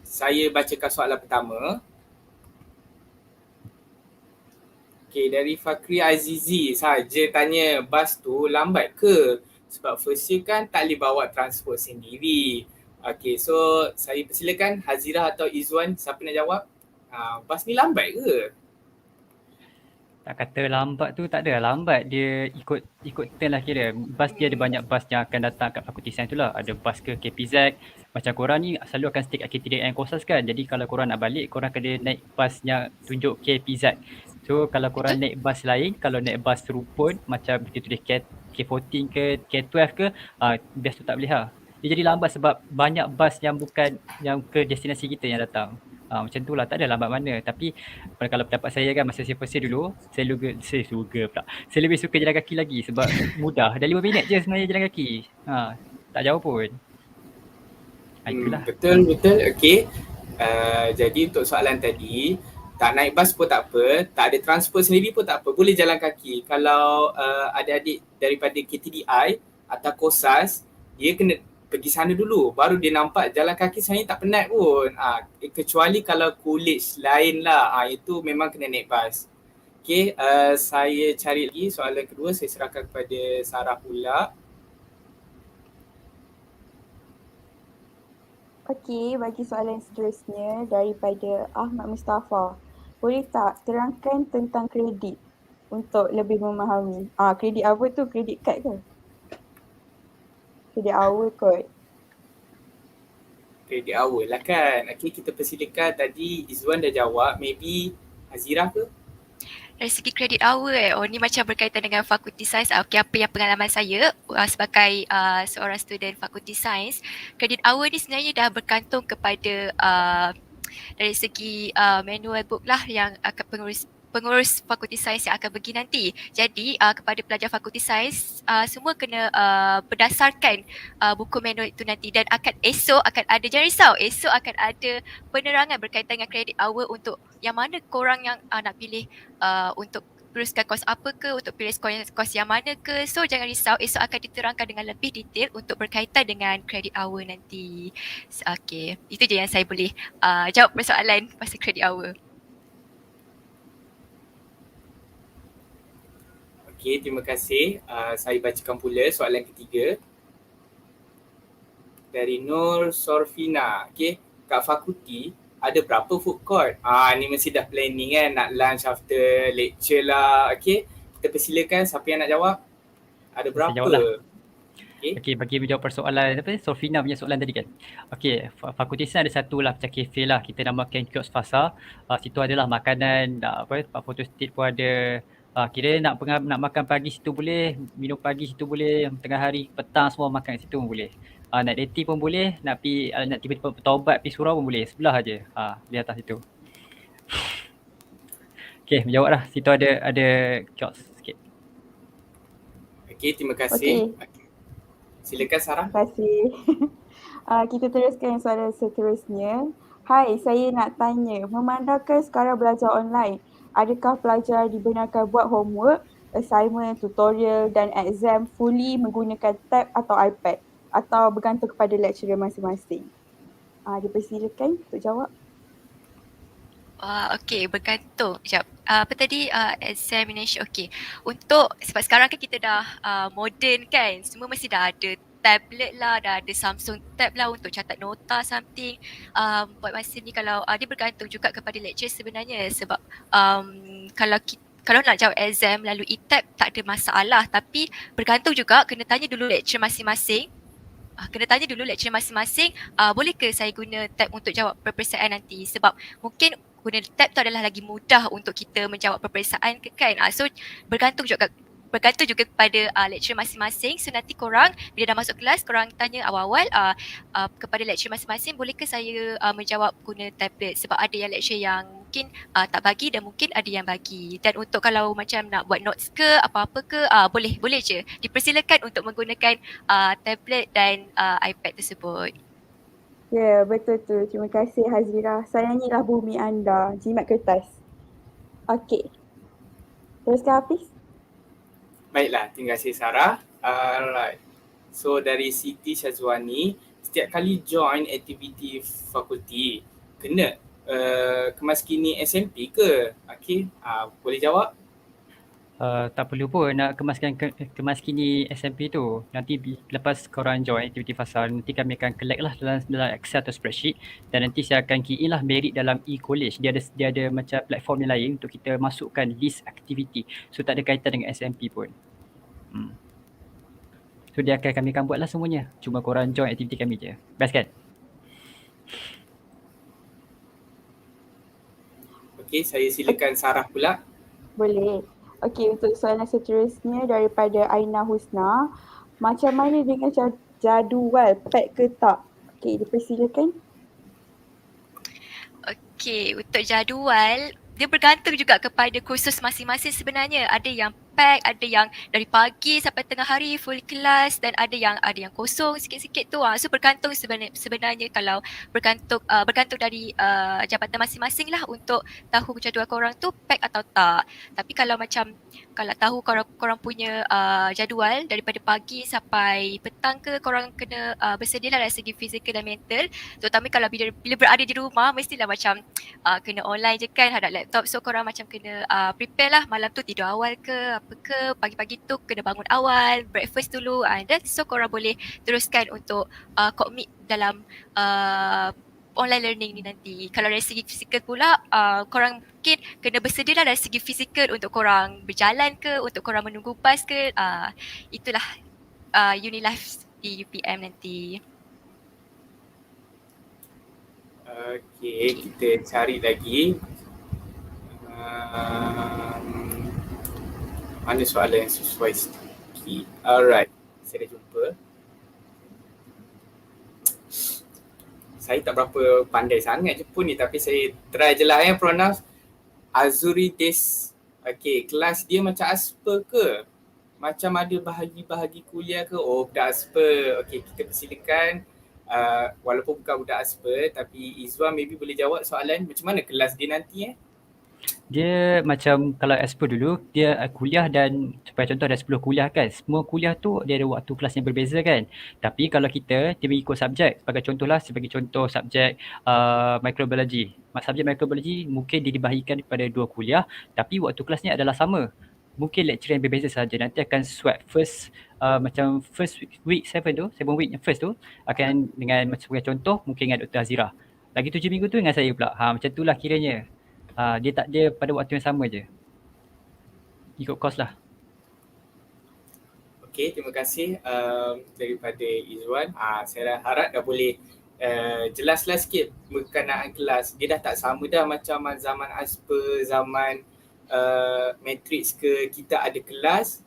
Saya bacakan soalan pertama. Okey, dari Fakri Azizi saja tanya, bas tu lambat ke? Sebab first year kan tak boleh bawa transport sendiri. Okey, so saya persilakan Hazirah atau Izwan, siapa nak jawab? Bas ni lambat ke? Tak kata lambat tu, tak ada lambat. Dia ikut turn lah kira. Bas dia ada banyak bas yang akan datang kat Fakulti Sains tu lah. Ada bas ke KPZ. Macam korang ni selalu akan stick KTDN courses kan. Jadi kalau korang nak balik, korang kena naik bas yang tunjuk KPZ. So kalau korang naik bas lain, kalau naik bas seruput macam kita tulis K14 ke K12 ke, bas tu tak boleh lah. Dia jadi lambat sebab banyak bas yang bukan yang ke destinasi kita yang datang. Macam tu lah, tak ada lambat mana. Tapi kalau pendapat saya kan, masa saya first year dulu, saya lebih suka jalan kaki lagi sebab mudah. Dah 5 minit je sebenarnya jalan kaki. Tak jauh pun. Itulah. Betul. Okey. Jadi untuk soalan tadi, tak naik bas pun tak apa, tak ada transport sendiri pun tak apa, boleh jalan kaki. Kalau adik-adik daripada KTDI atau KOSAS, dia kena pergi sana dulu, baru dia nampak jalan kaki sebenarnya tak penat pun. Kecuali kalau college lain lah, itu memang kena naik bas. Okay, saya cari lagi soalan kedua, saya serahkan kepada Sarah pula. Okey, bagi soalan seterusnya daripada Ahmad Mustafa. Boleh tak terangkan tentang kredit untuk lebih memahami? Kredit apa tu? Kredit kad ke? Kredit hour kot. Kredit hour lah kan. Okay, kita persilakan tadi Izwan dah jawab. Maybe Hazirah ke? Dari segi kredit hour ni macam berkaitan dengan Fakulti Sains. Okay, apa yang pengalaman saya sebagai seorang student Fakulti Sains, kredit hour ni sebenarnya dah bergantung kepada dari segi manual book lah yang akan pengurus Fakulti Sains yang akan pergi nanti. Jadi kepada pelajar Fakulti Sains semua kena berdasarkan buku manual itu nanti, dan esok akan ada, jangan risau, esok akan ada penerangan berkaitan dengan credit hour untuk yang mana korang yang nak pilih untuk teruskan kos apa ke, untuk pilih kos yang mana ke. So jangan risau, esok akan diterangkan dengan lebih detail untuk berkaitan dengan credit hour nanti. Okay, itu je yang saya boleh jawab persoalan pasal credit hour. Okey, terima kasih. Saya bacakan pula soalan ketiga. Dari Nur Sorfina. Okey, kat fakulti ada berapa food court? Ni mesti dah planning kan, nak lunch after lecture lah. Okey, kita persilakan siapa yang nak jawab? Ada berapa? Okey, bagi menjawab persoalan Sorfina punya soalan tadi kan. Okey, fakulti sains ada satu lah macam kafe lah, kita namakan kios FaSSA. Situ adalah makanan, photo state pun ada. Kira nak makan pagi situ boleh, minum pagi situ boleh, tengah hari, petang semua makan kat situ pun boleh. Nak dating pun boleh, nak tiba-tiba bertaubat pergi surau pun boleh, sebelah aje. Di atas situ. Okey, menjawab lah. Situ ada kios sikit. Okey, terima kasih. Okay. Silakan Sarah. Terima kasih. Kita teruskan soalan seterusnya. Hai, saya nak tanya, memandangkan sekarang belajar online, adakah pelajar dibenarkan buat homework assignment, tutorial dan exam fully menggunakan tab atau iPad atau bergantung kepada lecturer masing-masing? Dipersilakan untuk jawab. Okey, bergantung. Sekejap. Apa tadi? Examination. Okey. Untuk, sebab sekarang kan kita dah modern kan. Semua mesti dah ada tablet lah, dah ada Samsung Tab lah untuk catat nota something. Buat masa ni kalau, dia bergantung juga kepada lecturer sebenarnya. Sebab kalau nak jawab exam melalui tab tak ada masalah. Tapi bergantung juga, kena tanya dulu lecturer masing-masing. Boleh ke saya guna tab untuk jawab peperiksaan nanti? Sebab mungkin guna tab tu adalah lagi mudah untuk kita menjawab peperiksaan kan. So bergantung juga kepada lecturer masing-masing. So nanti korang bila dah masuk kelas, korang tanya awal-awal kepada lecturer masing-masing, boleh ke saya menjawab guna tablet? Sebab ada yang lecturer yang mungkin tak bagi dan mungkin ada yang bagi. Dan untuk kalau macam nak buat notes ke apa-apa ke, boleh je. Dipersilakan untuk menggunakan tablet dan iPad tersebut. Ya, betul tu. Terima kasih Hazira. Sayangilah bumi anda. Jimat kertas. Okey. Teruskan Hafiz. Baiklah, terima kasih Sarah. Alright. So dari Siti Syazwani, setiap kali join aktiviti fakulti, kena kemaskini SMP ke? Okey, boleh jawab? Tak perlu pun nak kemaskini SMP tu. Nanti lepas korang join aktiviti FaSSA, nanti kami akan collect lah dalam Excel atau spreadsheet, dan nanti saya akan key in lah merit dalam e-college. Dia ada macam platform yang lain untuk kita masukkan list aktiviti. So tak ada kaitan dengan SMP pun. So dia kami akan buat lah semuanya. Cuma korang join aktiviti kami je. Best kan? Okey, saya silakan Sarah pula. Boleh. Okey, untuk soalan seterusnya daripada Aina Husna. Macam mana dengan jadual, pack ke tak? Okey, dipersilakan. Okey, untuk jadual, dia bergantung juga kepada kursus masing-masing sebenarnya. Ada yang pack, ada yang dari pagi sampai tengah hari full kelas, dan ada yang kosong sikit-sikit tu. So bergantung sebenarnya kalau bergantung dari jabatan masing-masing lah untuk tahu jadual korang tu pack atau tak. Tapi kalau tahu korang punya jadual daripada pagi sampai petang ke, korang kena bersedia lah dari segi fizikal dan mental. Terutama kalau bila berada di rumah, mestilah macam kena online je kan, hadap laptop. So korang macam kena prepare lah malam tu tidur awal ke apa ke, pagi-pagi tu kena bangun awal, breakfast dulu, dan so korang boleh teruskan untuk commit dalam online learning ni nanti. Kalau dari segi fizikal pula, korang mungkin kena bersedia lah dari segi fizikal untuk korang berjalan ke, untuk korang menunggu bas ke. Itulah Unilife di UPM nanti. Okey, kita cari lagi. Mana soalan yang sesuai sikit. Alright, saya dah jumpa. Saya tak berapa pandai sangat Jepun ni, tapi saya try je lah pronounce. Azurides. Okey, kelas dia macam asper ke? Macam ada bahagi-bahagi kuliah ke? Oh, budak asper. Okey, kita persilakan. Walaupun bukan budak asper, tapi Izwan maybe boleh jawab soalan macam mana kelas dia nanti Dia macam kalau Expo dulu, dia kuliah dan supaya contoh ada 10 kuliah kan. Semua kuliah tu dia ada waktu kelas yang berbeza kan. Tapi kalau kita, dia mengikut subjek. Sebagai contoh subjek microbiology. Subjek microbiology mungkin dia dibahagikan pada 2 kuliah, tapi waktu kelasnya adalah sama. Mungkin lecturer yang berbeza saja. Nanti akan swap macam first week 7 week yang first tu akan dengan sebagai contoh mungkin dengan Dr. Azira. Lagi 7 minggu tu dengan saya pula. Macam itulah kiranya. Dia pada waktu yang sama je. Ikut kos lah. Okey, terima kasih daripada Izwan. Saya harap dah boleh jelaslah sikit berkenaan kelas. Dia dah tak sama dah macam zaman asper, zaman matrix ke, kita ada kelas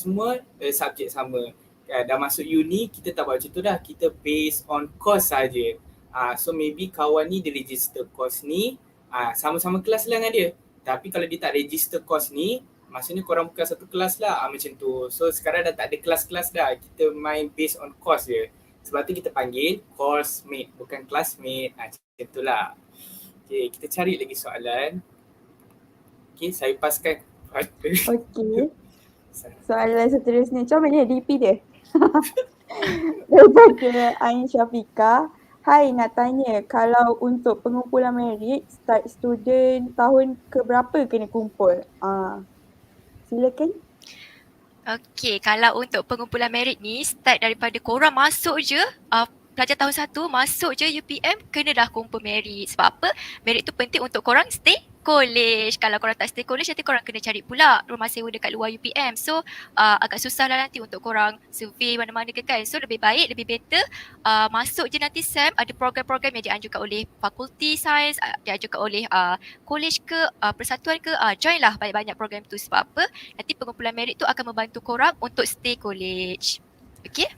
semua subjek sama. Dah masuk uni, kita tak buat macam tu dah. Kita based on course saja. So maybe kawan ni dia register course ni, sama-sama kelas lah dengan dia. Tapi kalau dia tak register course ni, maksudnya korang bukan satu kelas lah, macam tu. So sekarang dah tak ada kelas-kelas dah. Kita main based on course je. Sebab tu kita panggil course mate, bukan classmate. Macam tu lah. Okay, kita cari lagi soalan. Okay, saya paskan. Okey. Soalan seterusnya, macam mana DP dia? Daripada Ain Syafiqah. Hai, nak tanya, kalau untuk pengumpulan merit, start student tahun keberapa kena kumpul? Silakan. Okey, kalau untuk pengumpulan merit ni start daripada korang masuk je pelajar tahun 1 masuk je UPM kena dah kumpul merit. Sebab apa? Merit tu penting untuk korang stay college. Kalau korang tak stay college nanti korang kena cari pula rumah sewa dekat luar UPM. So agak susah lah nanti untuk korang survey mana-mana ke kan. So lebih baik, lebih better masuk je nanti SEM, ada program-program yang dianjurkan oleh Fakulti Sains, dianjurkan oleh college ke, persatuan ke, join lah banyak-banyak program tu. Sebab apa? Nanti pengumpulan merit tu akan membantu korang untuk stay college. Okay?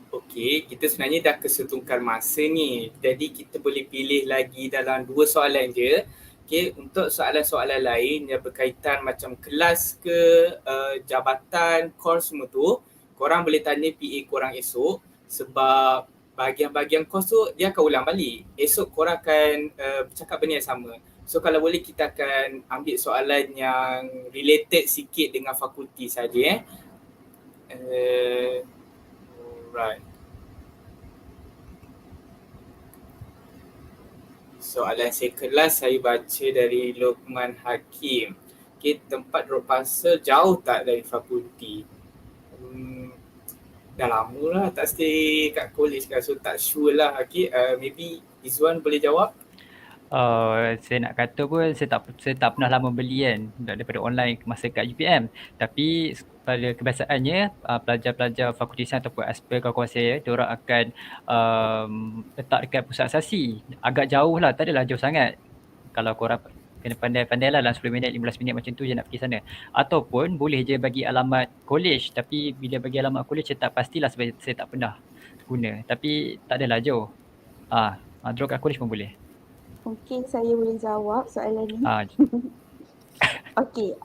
Okey, kita sebenarnya dah kesetungkan masa ni. Jadi kita boleh pilih lagi dalam 2 soalan je. Okey, untuk soalan-soalan lain yang berkaitan macam kelas ke, jabatan, course semua tu, korang boleh tanya PA korang esok sebab bahagian-bahagian course tu dia akan ulang balik. Esok korang akan bercakap benda yang sama. So kalau boleh kita akan ambil soalan yang related sikit dengan fakulti saja. Right. Soalan saya kelas saya baca dari Luqman Hakim. Okay, tempat drop parcel jauh tak dari fakulti? Dah lama lah tak stay kat college kan, so tak sure lah. Okay, maybe Izwan boleh jawab? Saya nak kata pun saya tak pernah lama beli kan daripada online masa kat UPM. Tapi pada kebiasaannya pelajar-pelajar Fakulti Sains ataupun aspir kawan-kawan saya, diorang akan letak dekat pusat asasi. Agak jauh lah, tak adalah jauh sangat. Kalau korang kena pandai-pandai lah dalam 10 minit, 15 minit macam tu je nak pergi sana. Ataupun boleh je bagi alamat college, tapi bila bagi alamat college saya tak pastilah sebab saya tak pernah guna. Tapi tak adalah jauh. Drop kat college pun boleh. Mungkin saya boleh jawab soalan ni. Okey,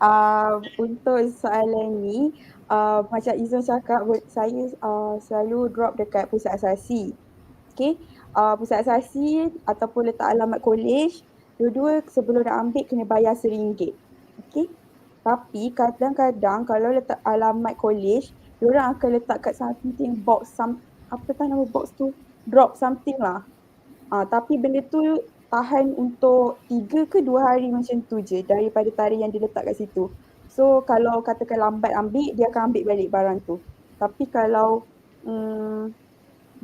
untuk soalan ni, macam Izwan cakap, saya selalu drop dekat pusat asasi. Okey, pusat asasi ataupun letak alamat college, dua-dua sebelum nak ambil kena bayar RM1. Okey, tapi kadang-kadang kalau letak alamat college, diorang akan letak kat something box, apa nama box tu? Drop something lah. Tapi benda tu tahan untuk 3 ke 2 hari macam tu je daripada tarikh yang diletak kat situ. So kalau katakan lambat ambil, dia akan ambil balik barang tu. Tapi kalau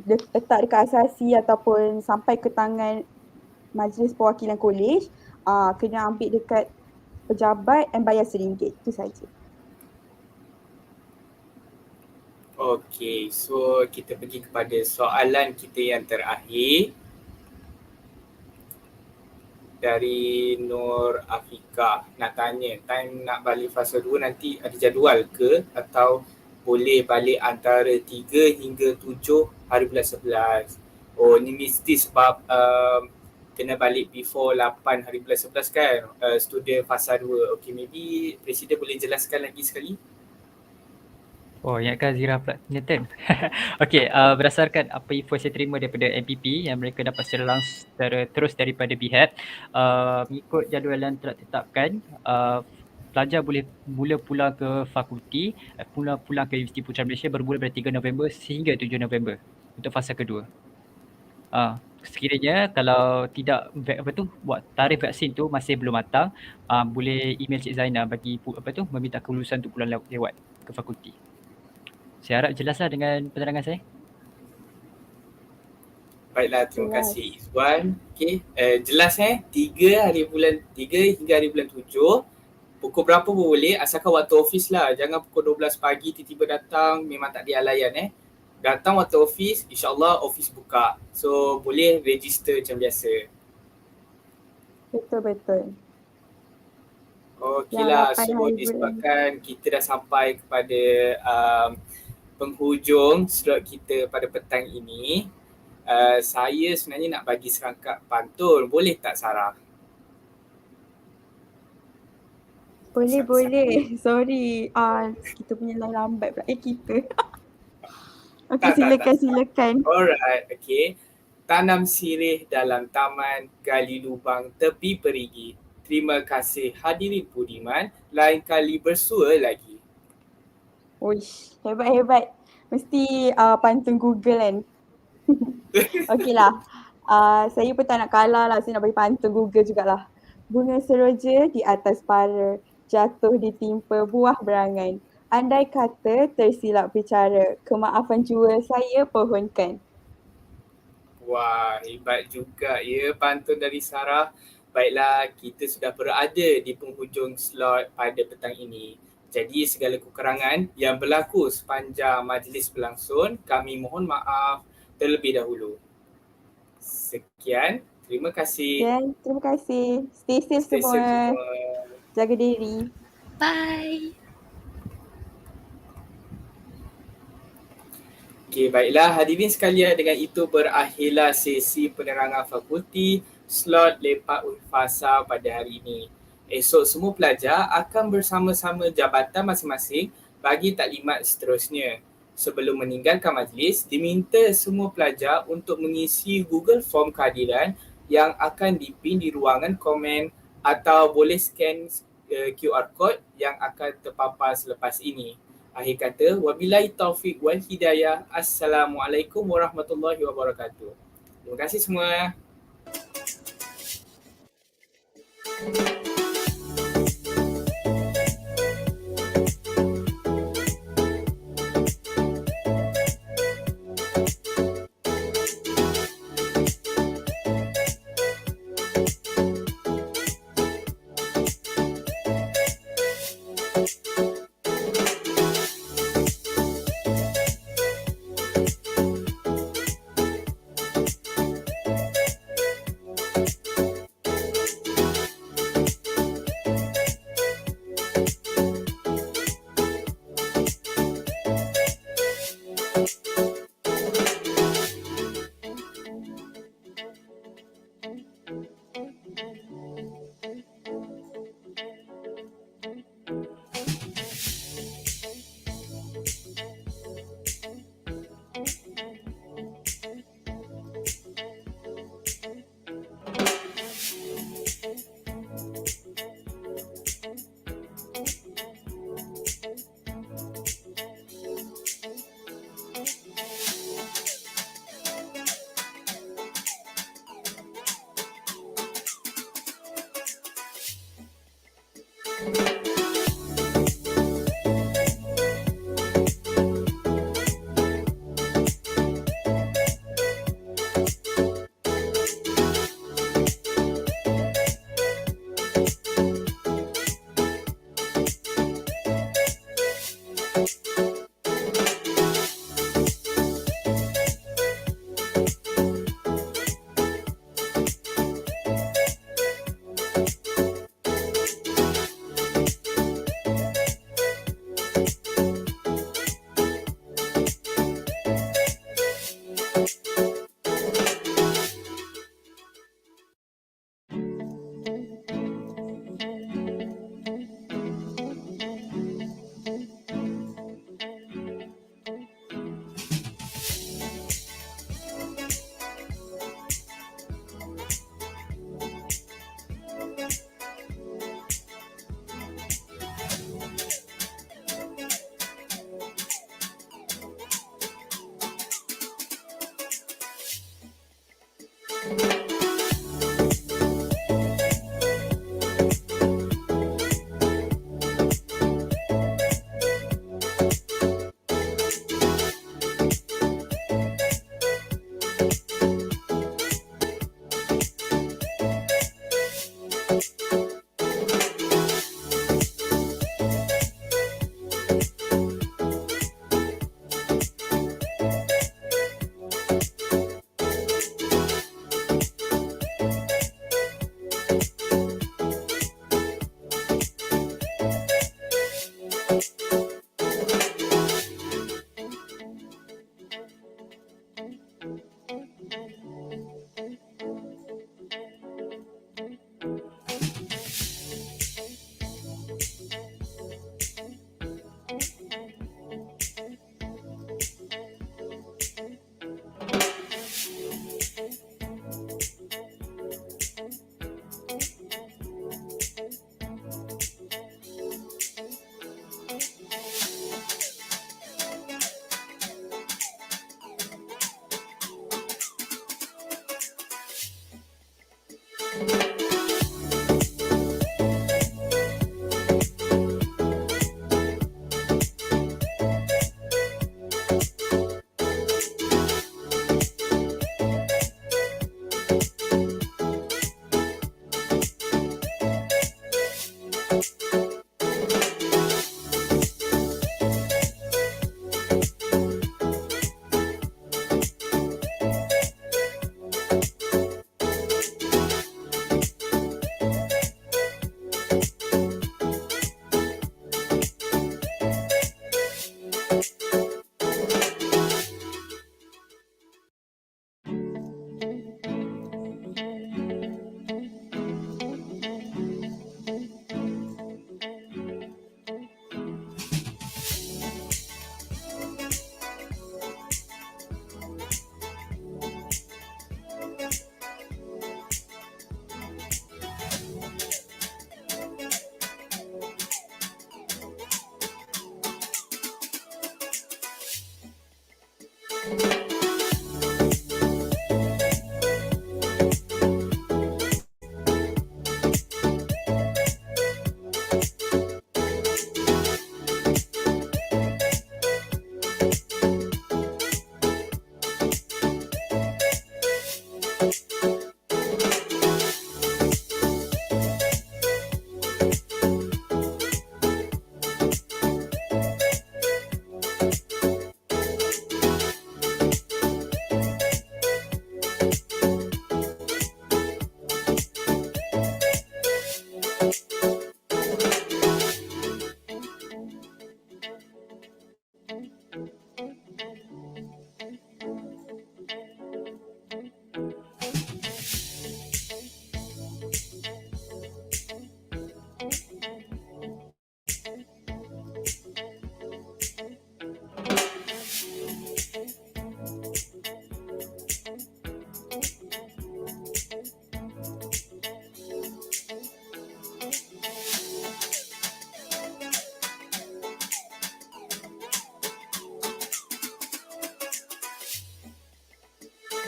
letak dekat asasi ataupun sampai ke tangan majlis perwakilan kolej, kena ambil dekat pejabat dan bayar RM1. Itu saja. Okay, so kita pergi kepada soalan kita yang terakhir. Dari Nur Afika nak tanya, time nak balik fasa 2 nanti ada jadual ke atau boleh balik antara 3 hingga 7 hari bulan 11? Oh, ni mesti sebab kena balik before 8 hari bulan 11 kan, student fasa 2. Okay, maybe Presiden boleh jelaskan lagi sekali? Oh, ingatkan Zira pula punya time. Okey, berdasarkan apa info saya terima daripada MPP yang mereka dapat secara terus daripada BHAP, mengikut jadual yang telah ditetapkan, pelajar boleh mula pulang ke fakulti, pulang ke Universiti Putra Malaysia bermula pada 3 November sehingga 7 November untuk fasa kedua. Sekiranya kalau tidak buat tarikh vaksin tu masih belum matang, boleh email Cik Zainal bagi meminta kelulusan untuk pulang lewat ke fakulti. Saya harap jelaslah dengan penerangan saya. Baiklah, terima kasih Izwan. Okay, jelas 3 hingga hari bulan 7. Pukul berapa pun boleh, asalkan waktu office lah. Jangan pukul 12 pagi tiba-tiba datang, memang tak dialayan Datang waktu office, insyaAllah office buka. So boleh register macam biasa. Betul-betul. Okeylah, so disebabkan kita dah sampai kepada penghujung slot kita pada petang ini, saya sebenarnya nak bagi serangkap pantun. Boleh tak Sarah? Boleh. Sorry. Kita punya line lambat pula. Kita. Okey, silakan. Alright, okay. Tanam sirih dalam taman, gali lubang tepi perigi. Terima kasih hadirin budiman, lain kali bersua lagi. Uish, hebat-hebat. Mesti pantun Google kan. Okeylah. Saya pun tak nak kalah lah. Saya nak bagi pantun Google jugalah. Bunga seroja di atas para, jatuh ditimpa buah berangan. Andai kata tersilap bicara, kemaafan jua saya pohonkan. Wah, hebat juga ya pantun dari Sarah. Baiklah, kita sudah berada di penghujung slot pada petang ini. Jadi segala kekurangan yang berlaku sepanjang majlis berlangsung, kami mohon maaf terlebih dahulu. Sekian, terima kasih. Dan terima kasih. Stay safe Stay semua. safe semua. Jaga diri. Bye. Okey, baiklah hadirin sekalian, dengan itu berakhirlah sesi penerangan fakulti slot lepak FaSSA pada hari ini. Esok semua pelajar akan bersama-sama jabatan masing-masing bagi taklimat seterusnya. Sebelum meninggalkan majlis, diminta semua pelajar untuk mengisi Google Form kehadiran yang akan dipin di ruangan komen atau boleh scan QR code yang akan terpapar selepas ini. Akhir kata, wabillahi taufiq wal hidayah. Assalamualaikum warahmatullahi wabarakatuh. Terima kasih semua.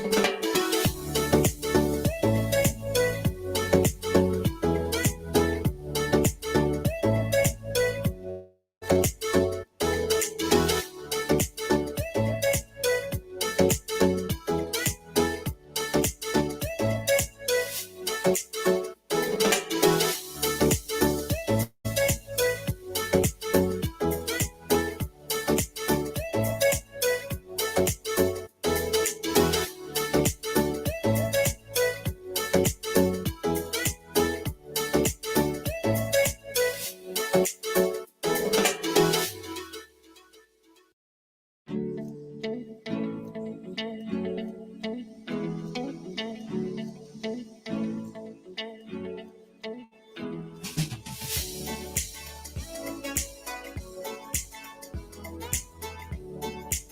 Thank you.